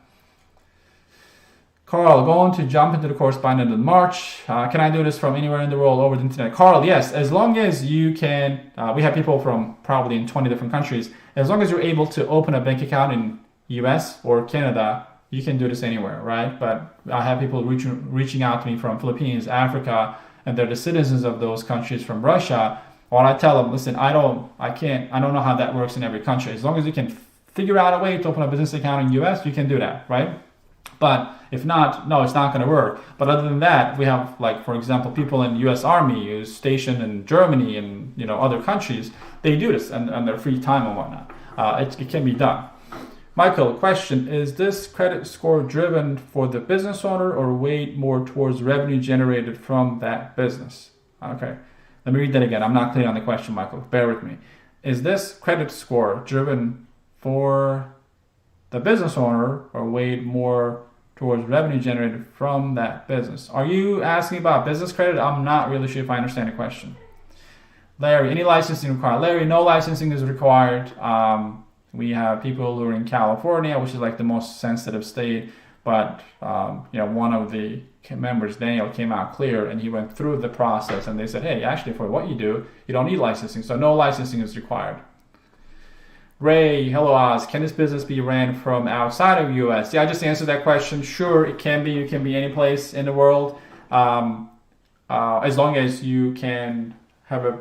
Carl, going to jump into the course by the end of March. Can I do this from anywhere in the world over the internet? Carl, yes, as long as you can, we have people from probably in 20 different countries. As long as you're able to open a bank account in US or Canada, you can do this anywhere, right? But I have people reaching out to me from Philippines, Africa, and they're the citizens of those countries from Russia. Or I tell them, listen, I don't know how that works in every country. As long as you can figure out a way to open a business account in US, you can do that, right? But if not, no, it's not going to work. But other than that, we have, like, for example, people in the U.S. Army who's stationed in Germany and other countries. They do this on their free time and whatnot. It can be done. Michael, question: is this credit score driven for the business owner or weighed more towards revenue generated from that business? Okay, let me read that again. I'm not clear on the question, Michael. Bear with me. Is this credit score driven for the business owner or weighed more towards revenue generated from that business? Are you asking about business credit? I'm not really sure if I understand the question. Larry, any licensing required? Larry, no licensing is required. We have people who are in California, which is like the most sensitive state, but one of the members, Daniel, came out clear and he went through the process and they said, hey, actually for what you do, you don't need licensing, so no licensing is required. Ray, hello Oz, can this business be ran from outside of US? Yeah, I just answered that question. Sure, it can be. You can be any place in the world, as long as you can have a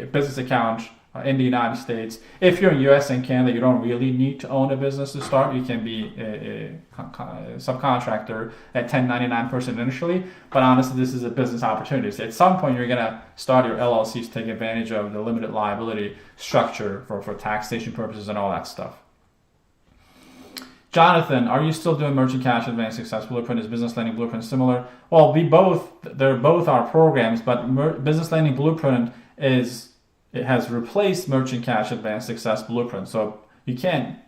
business account in the United States. If you're in US and Canada, you don't really need to own a business to start. You can be a subcontractor at 1099 person initially, but honestly, this is a business opportunity. So at some point, you're going to start your LLCs to take advantage of the limited liability structure for taxation purposes and all that stuff. Jonathan, are you still doing Merchant Cash Advance Success Blueprint? Is Business Lending Blueprint similar? Well, they're both our programs, but Business Lending Blueprint it has replaced Merchant Cash Advance Success Blueprint. So you can't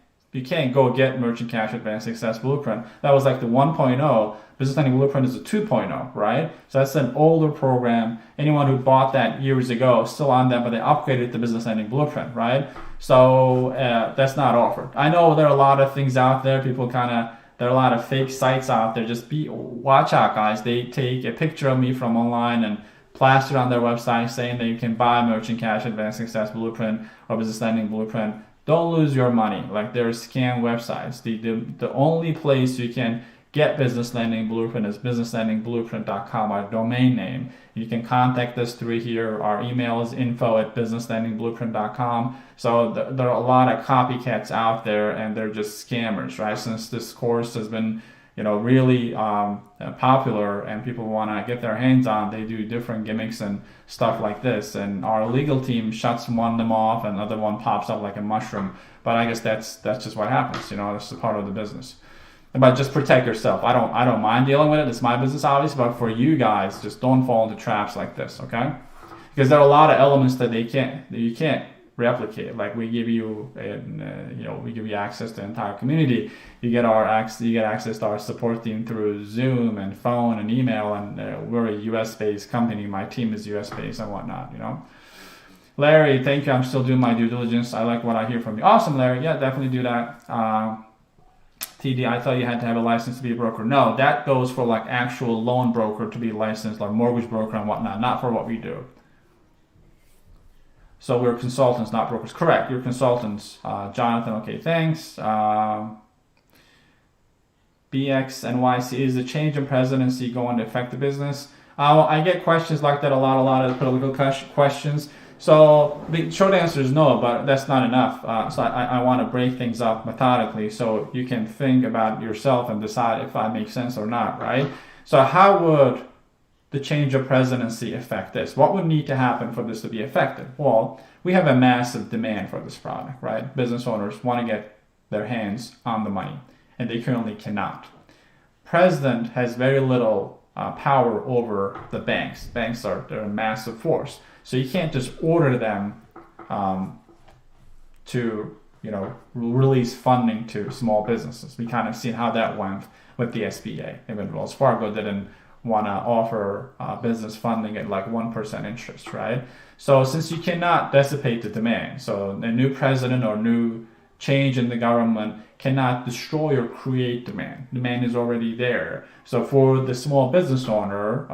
go get Merchant Cash Advance Success Blueprint. That was like the 1.0. Business Lending Blueprint is a 2.0, right? So that's an older program. Anyone who bought that years ago is still on that, but they upgraded the Business Lending Blueprint, right? So that's not offered. I know there are a lot of things out there. There are a lot of fake sites out there. Watch out, guys. They take a picture of me from online and plaster it on their website saying that you can buy Merchant Cash Advanced Success Blueprint or Business Lending Blueprint. Don't lose your money. Like, there are scam websites. The only place you can get Business Lending Blueprint is businesslendingblueprint.com, our domain name. You can contact us through here. Our email is info@businesslendingblueprint.com. So there are a lot of copycats out there, and they're just scammers, right? Since this course has been, really popular and people want to get their hands on, they do different gimmicks and stuff like this. And our legal team shuts one of them off, and another one pops up like a mushroom. But I guess that's just what happens. That's a part of the business. But just protect yourself. I don't mind dealing with it. It's my business, obviously. But for you guys, just don't fall into traps like this, okay? Because there are a lot of elements that you can't replicate. Like, we give you access to the entire community. You get access to our support team through Zoom and phone and email, and we're a US-based company. My team is US-based and whatnot. Larry, thank you. I'm still doing my due diligence. I like what I hear from you. Awesome, Larry. Yeah, definitely do that. TD, I thought you had to have a license to be a broker. No, that goes for like actual loan broker to be licensed, like mortgage broker and whatnot, not for what we do. So we're consultants, not brokers. Correct, you're consultants. Jonathan, okay, thanks. BXNYC, is the change in presidency going to affect the business? I get questions like that a lot of political questions. So the short answer is no, but that's not enough. So I want to break things up methodically so you can think about yourself and decide if that makes sense or not, right? So how would the change of presidency affect this? What would need to happen for this to be effective? Well, we have a massive demand for this product, right? Business owners want to get their hands on the money, and they currently cannot. President has very little power over the banks. Banks they're a massive force. So you can't just order them to release funding to small businesses. We kind of seen how that went with the SBA. Even Wells Fargo didn't want to offer business funding at like 1% interest, right? So since you cannot dissipate the demand, so a new president or new change in the government cannot destroy or create demand. Demand is already there. So for the small business owner,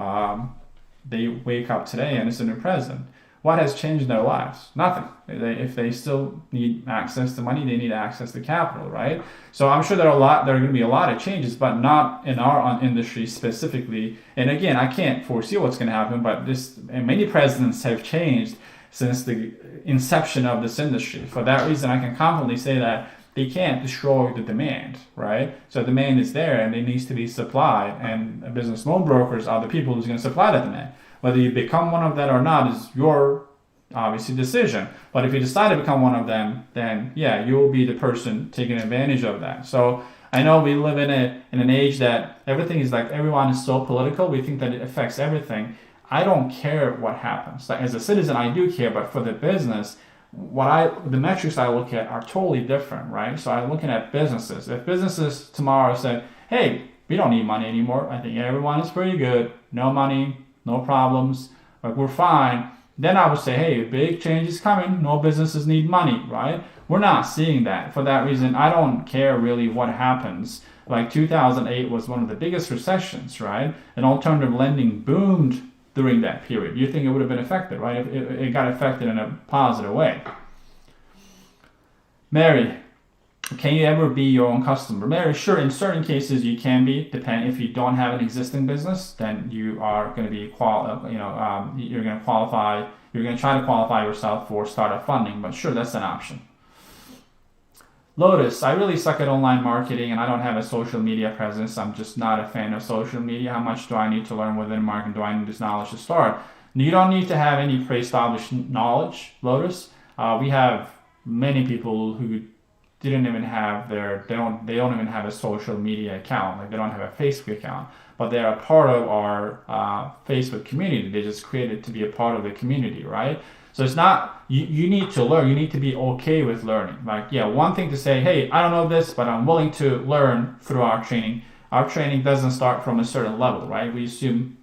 they wake up today and it's a new president. What has changed in their lives? Nothing. If they still need access to money, they need access to capital, right? So I'm sure there are going to be a lot of changes, but not in our industry specifically. And again, I can't foresee what's going to happen, but many presidents have changed since the inception of this industry. For that reason, I can confidently say that they can't destroy the demand, right? So demand is there and it needs to be supplied, and business loan brokers are the people who's going to supply that demand. Whether you become one of that or not is your obviously decision. But if you decide to become one of them, then yeah, you will be the person taking advantage of that. So I know we live in an age that everything is like, everyone is so political. We think that it affects everything. I don't care what happens. Like, as a citizen, I do care, but for the business, the metrics I look at are totally different, right? So I'm looking at businesses. If businesses tomorrow say, hey, we don't need money anymore, I think everyone is pretty good, no money, no problems, like we're fine, then I would say, hey, big change is coming, no businesses need money, right? We're not seeing that. For that reason, I don't care really what happens. Like 2008 was one of the biggest recessions, right? And alternative lending boomed during that period. You think it would have been affected, right? It got affected in a positive way. Mary, can you ever be your own customer? Mary, sure, in certain cases you can be. If you don't have an existing business, then you are going to be you're going to qualify. You're going to try to qualify yourself for startup funding. But sure, that's an option. Lotus, I really suck at online marketing and I don't have a social media presence. I'm just not a fan of social media. How much do I need to learn within marketing? Do I need this knowledge to start? You don't need to have any pre-established knowledge, Lotus. We have many people who didn't even have they don't even have a social media account. Like, they don't have a Facebook account, but they are a part of our Facebook community. They just created to be a part of the community, right? So it's not, you need to learn. You need to be okay with learning. Like, yeah, one thing to say, hey, I don't know this, but I'm willing to learn through our training. our training doesn't start from a certain level, right? We assume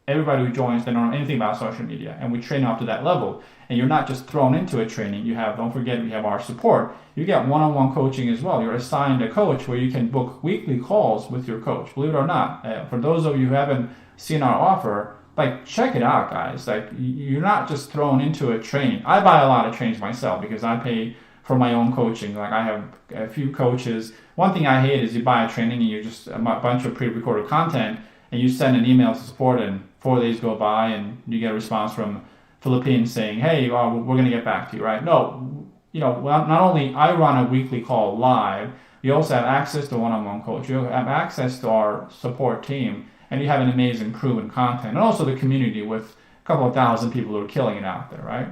everybody who joins, they don't know anything about social media, and we train up to that level. And you're not just thrown into a training. You have, don't forget, we have our support. You get one-on-one coaching as well. You're assigned a coach where you can book weekly calls with your coach. Believe it or not, for those of you who haven't seen our offer, like, check it out, guys. Like, you're not just thrown into a training. I buy a lot of trainings myself because I pay for my own coaching. Like, I have a few coaches. One thing I hate is you buy a training and you just a bunch of pre-recorded content, and you send an email to support, and 4 days go by and you get a response from Philippines saying, hey, we're going to get back to you, right? No, not only I run a weekly call live, you also have access to one-on-one coach. You have access to our support team, and you have an amazing proven content, and also the community with a couple of thousand people who are killing it out there, right?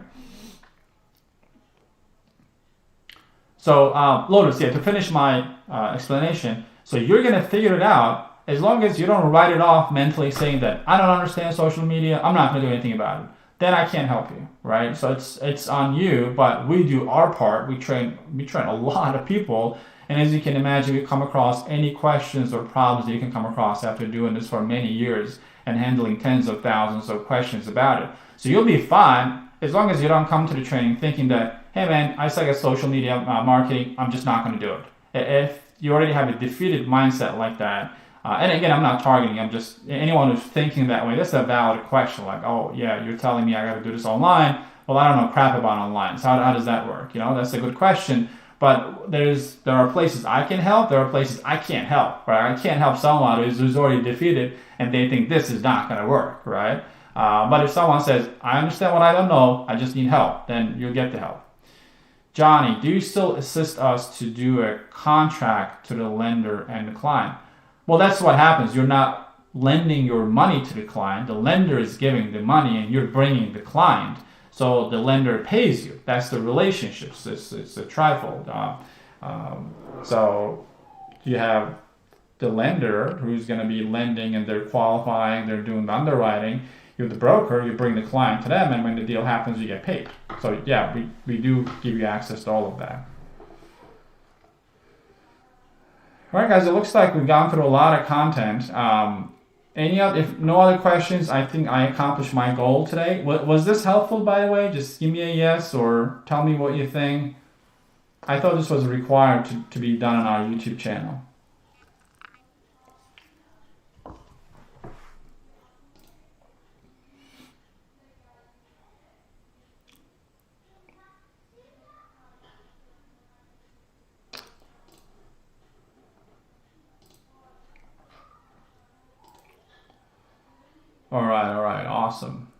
So, Lotus, to finish my explanation, so you're going to figure it out as long as you don't write it off mentally saying that I don't understand social media, I'm not going to do anything about it. Then I can't help you, right? So it's on you, but we do our part. We train a lot of people, and as you can imagine, we come across any questions or problems that you can come across after doing this for many years and handling tens of thousands of questions about it. So you'll be fine as long as you don't come to the training thinking that, hey man, I suck at social media marketing, I'm just not going to do it. If you already have a defeated mindset like that, and again, I'm not targeting, I'm just anyone who's thinking that way, that's a valid question. Like, oh yeah, you're telling me I got to do this online. Well, I don't know crap about online. So how does that work? That's a good question. But there are places I can help. There are places I can't help. Right? I can't help someone who's already defeated and they think this is not going to work. Right? But if someone says, I understand what I don't know, I just need help, then you'll get the help. Johnny, do you still assist us to do a contract to the lender and the client? Well, that's what happens. You're not lending your money to the client. The lender is giving the money and you're bringing the client. So the lender pays you. That's the relationship. It's a trifold. So you have the lender who's going to be lending and they're qualifying, they're doing the underwriting. You have the broker, you bring the client to them, and when the deal happens, you get paid. So yeah, we do give you access to all of that. All right, guys, it looks like we've gone through a lot of content. If no other questions, I think I accomplished my goal today. Was this helpful, by the way? Just give me a yes or tell me what you think. I thought this was required to be done on our YouTube channel. All right, awesome.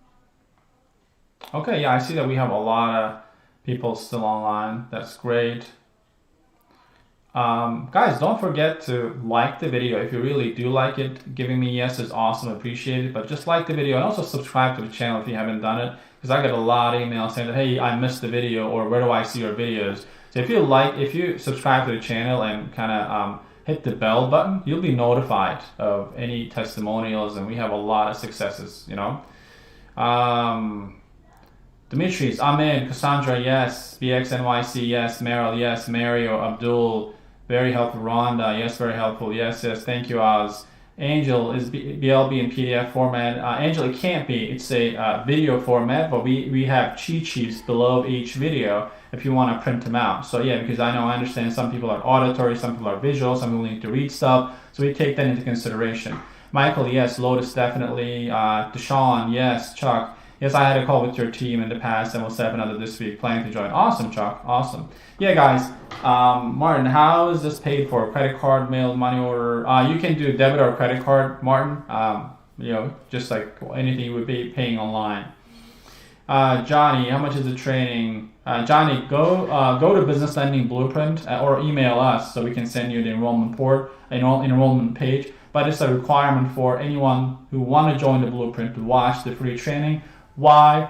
Okay, yeah, I see that we have a lot of people still online. That's great. Guys, don't forget to like the video. If you really do like it, giving me yes is awesome, appreciate it. But just like the video and also subscribe to the channel if you haven't done it, because I get a lot of emails saying that, hey, I missed the video, or where do I see your videos? So if you subscribe to the channel and kind of hit the bell button, you'll be notified of any testimonials, and we have a lot of successes, Dimitris, Amin, Cassandra, yes, BXNYC, yes, Meryl, yes, Mario, Abdul, very helpful, Rhonda, yes, very helpful, yes, thank you, Oz. Angel, is BLB in PDF format? Angel, it can't be, it's a video format, but we have cheat sheets below each video if you want to print them out. So yeah, because I understand some people are auditory, some people are visual, some people need to read stuff, so we take that into consideration. Michael, yes. Lotus, definitely. Deshaun, yes. Chuck, yes, I had a call with your team in the past and we'll set up another this week. Planning to join. Awesome, Chuck. Awesome. Yeah, guys. Martin, how is this paid for? Credit card, mail, money order? You can do debit or credit card, Martin. Just like anything you would be paying online. Johnny, how much is the training? Johnny, go to Business Lending Blueprint or email us so we can send you the enrollment page. But it's a requirement for anyone who want to join the Blueprint to watch the free training. Why?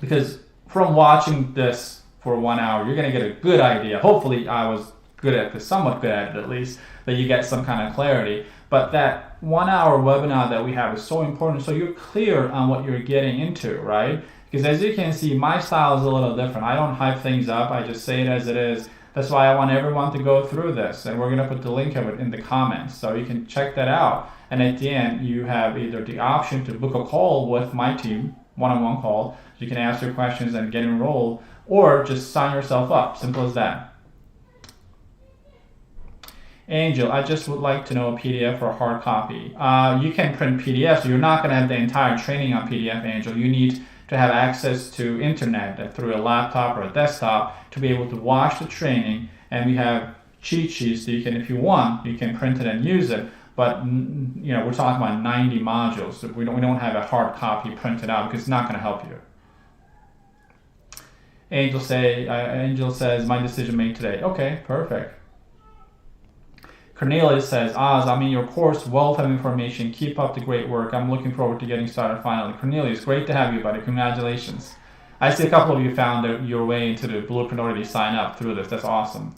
Because from watching this for 1 hour, you're going to get a good idea. Hopefully I was good at this, somewhat good at it at least, that you get some kind of clarity. But that 1 hour webinar that we have is so important, so you're clear on what you're getting into, right? Because as you can see, my style is a little different. I don't hype things up. I just say it as it is. That's why I want everyone to go through this, and we're going to put the link of it in the comments so you can check that out. And at the end, you have either the option to book a call with my team, one-on-one call, so you can ask your questions and get enrolled, or just sign yourself up. Simple as that. Angel, I just would like to know a PDF or a hard copy. You can print PDF, so you're not going to have the entire training on PDF, Angel. You need to have access to internet through a laptop or a desktop to be able to watch the training. And we have cheat sheets, so you can, if you want, you can print it and use it. But we're talking about 90 modules. So we don't have a hard copy printed out because it's not going to help you. Angel says, my decision made today. Okay, perfect. Cornelius says, Oz, I'm in your course, wealth of information. Keep up the great work. I'm looking forward to getting started finally. Cornelius, great to have you, buddy. Congratulations. I see a couple of you found your way into the Blueprint already. Sign up through this. That's awesome.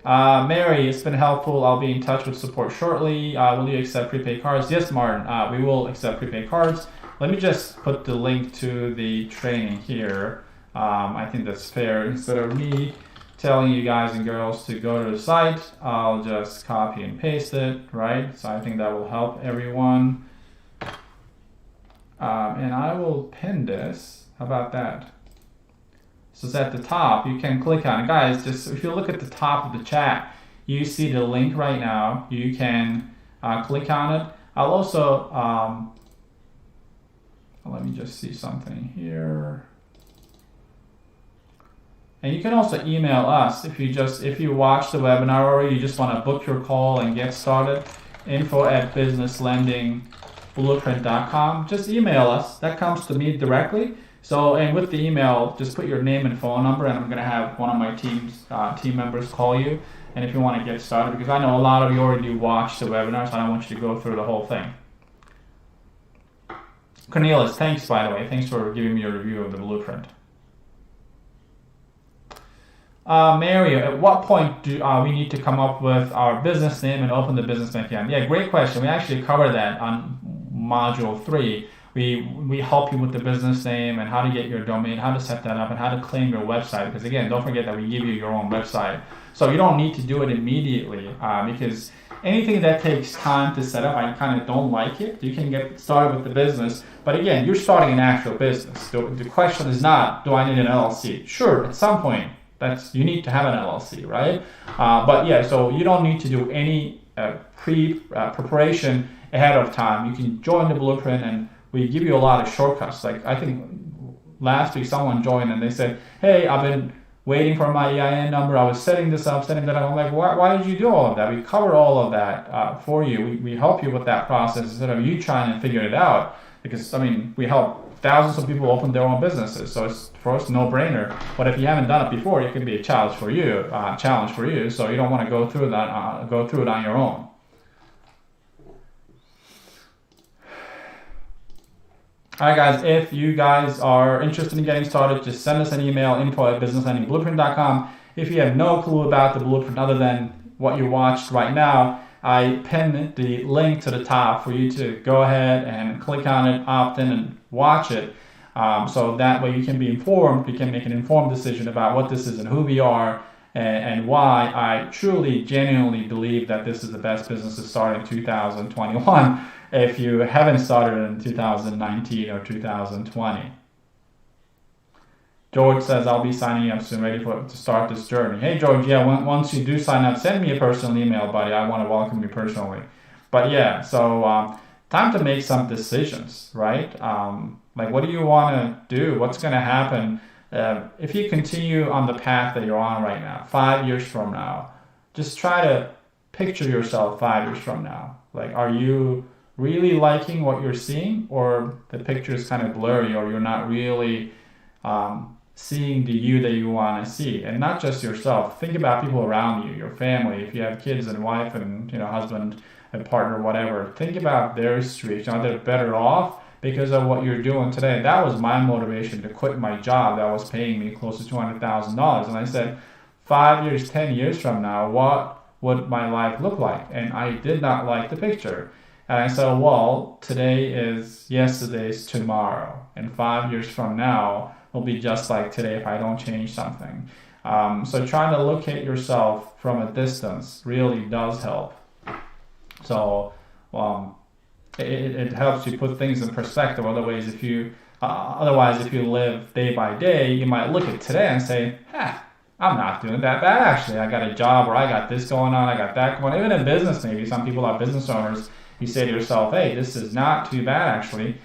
Mary, it's been helpful. I'll be in touch with support shortly. Will you accept prepaid cards? Yes, Martin, we will accept prepaid cards. Let me just put the link to the training here. I think that's fair. Instead of me telling you guys and girls to go to the site, I'll just copy and paste it, right? So I think that will help everyone. And I will pin this. How about that? So it's at the top. You can click on it. Guys, just if you look at the top of the chat, you see the link right now. You can click on it. I'll also, let me just see something here. And you can also email us if you watch the webinar or you just want to book your call and get started. info@businesslendingblueprint.com. Just email us. That comes to me directly. So, and with the email, just put your name and phone number, and I'm going to have one of my team members call you. And if you want to get started, because I know a lot of you already watched the webinar, so I don't want you to go through the whole thing. Cornelius, thanks, by the way. Thanks for giving me a review of the blueprint. Mary, at what point do we need to come up with our business name and open the business bank account? Yeah, great question. We actually covered that on module 3. We help you with the business name and how to get your domain, how to set that up, and how to claim your website. Because again, don't forget that we give you your own website. So you don't need to do it immediately because anything that takes time to set up, I kind of don't like it. You can get started with the business. But again, you're starting an actual business. The question is not, do I need an LLC? Sure, at some point. You need to have an LLC, right? But yeah, so you don't need to do any preparation ahead of time. You can join the blueprint, and we give you a lot of shortcuts. Like I think last week someone joined and they said, "Hey, I've been waiting for my EIN number. I was setting this up, setting that up." I'm like, why did you do all of that? We cover all of that for you. We help you with that process instead of you trying to figure it out. Because we help thousands of people open their own businesses, so it's for us no-brainer. But if you haven't done it before, it can be a challenge for you. So you don't want to go through that. Go through it on your own. All right, guys. If you guys are interested in getting started, just send us an email, info@businesslendingblueprint.com. If you have no clue about the blueprint other than what you watched right now, I pinned the link to the top for you to go ahead and click on it, opt in, and watch it. So that way you can be informed, you can make an informed decision about what this is and who we are and why I truly, genuinely believe that this is the best business to start in 2021 if you haven't started in 2019 or 2020. George says, I'll be signing up soon, ready to start this journey. Hey, George, yeah, once you do sign up, send me a personal email, buddy. I want to welcome you personally. But yeah, so time to make some decisions, right? Like, what do you want to do? What's going to happen if you continue on the path that you're on right now, 5 years from now? Just try to picture yourself 5 years from now. Like, are you really liking what you're seeing, or the picture is kind of blurry, or you're not really seeing the you that you want to see? And not just yourself. Think about people around you, your family. If you have kids and wife and husband and partner, whatever, think about their situation. Are they better off because of what you're doing today? That was my motivation to quit my job that was paying me close to $200,000. And I said, 5 years, 10 years from now, what would my life look like? And I did not like the picture. And I said, well, today is yesterday's tomorrow. And 5 years from now will be just like today if I don't change something. So trying to locate yourself from a distance really does help. So it helps you put things in perspective. Otherwise, if you live day by day, you might look at today and say, I'm not doing that bad actually. I got a job, or I got this going on, I got that going on. Even in business, maybe some people are business owners. You say to yourself, hey, this is not too bad actually.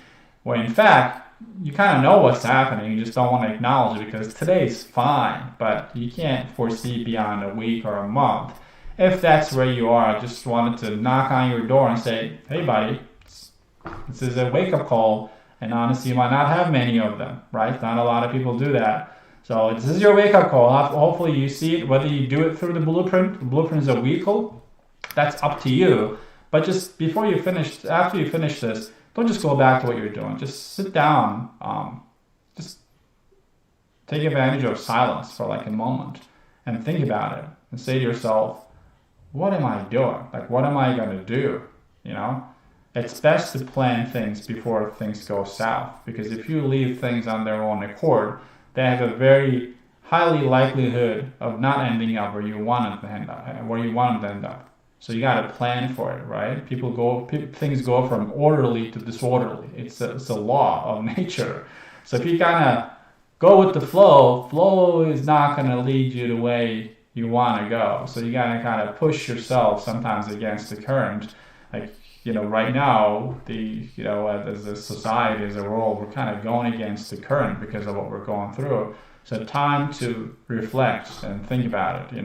When in fact, you kind of know what's happening. You just don't want to acknowledge it because today's fine, but you can't foresee beyond a week or a month. If that's where you are, I just wanted to knock on your door and say, hey buddy, this is a wake-up call. And honestly, you might not have many of them, right? Not a lot of people do that. So this is your wake-up call. Hopefully you see it, whether you do it through the blueprint. The blueprint is a vehicle. That's up to you. But just after you finish this, don't just go back to what you're doing. Just sit down. Just take advantage of silence for like a moment and think about it and say to yourself, what am I doing? Like, what am I going to do? You know? It's best to plan things before things go south, because if you leave things on their own accord, they have a very highly likelihood of not ending up where you want them to end up. So you got to plan for it, right? Things go from orderly to disorderly. It's a law of nature. So if you kind of go with the flow is not going to lead you the way you want to go. So you got to kind of push yourself sometimes against the current. Like, right now, as a society, as a world, we're kind of going against the current because of what we're going through. So time to reflect and think about it,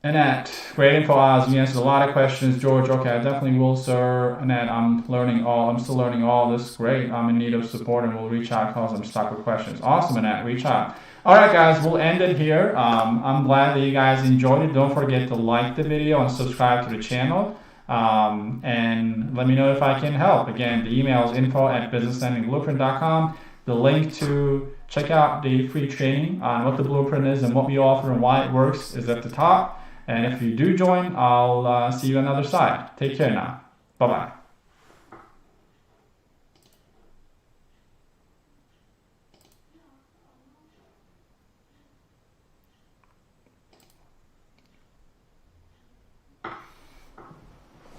Annette, great info, Oz. You answered a lot of questions. George, okay, I definitely will, sir. Annette, I'm still learning all this. Great, I'm in need of support and we'll reach out because I'm stuck with questions. Awesome, Annette, reach out. All right, guys, we'll end it here. I'm glad that you guys enjoyed it. Don't forget to like the video and subscribe to the channel. And let me know if I can help. Again, the email is info@businesslandingblueprint.com. The link to check out the free training on what the blueprint is and what we offer and why it works is at the top. And if you do join, I'll see you on the other side. Take care now. Bye-bye.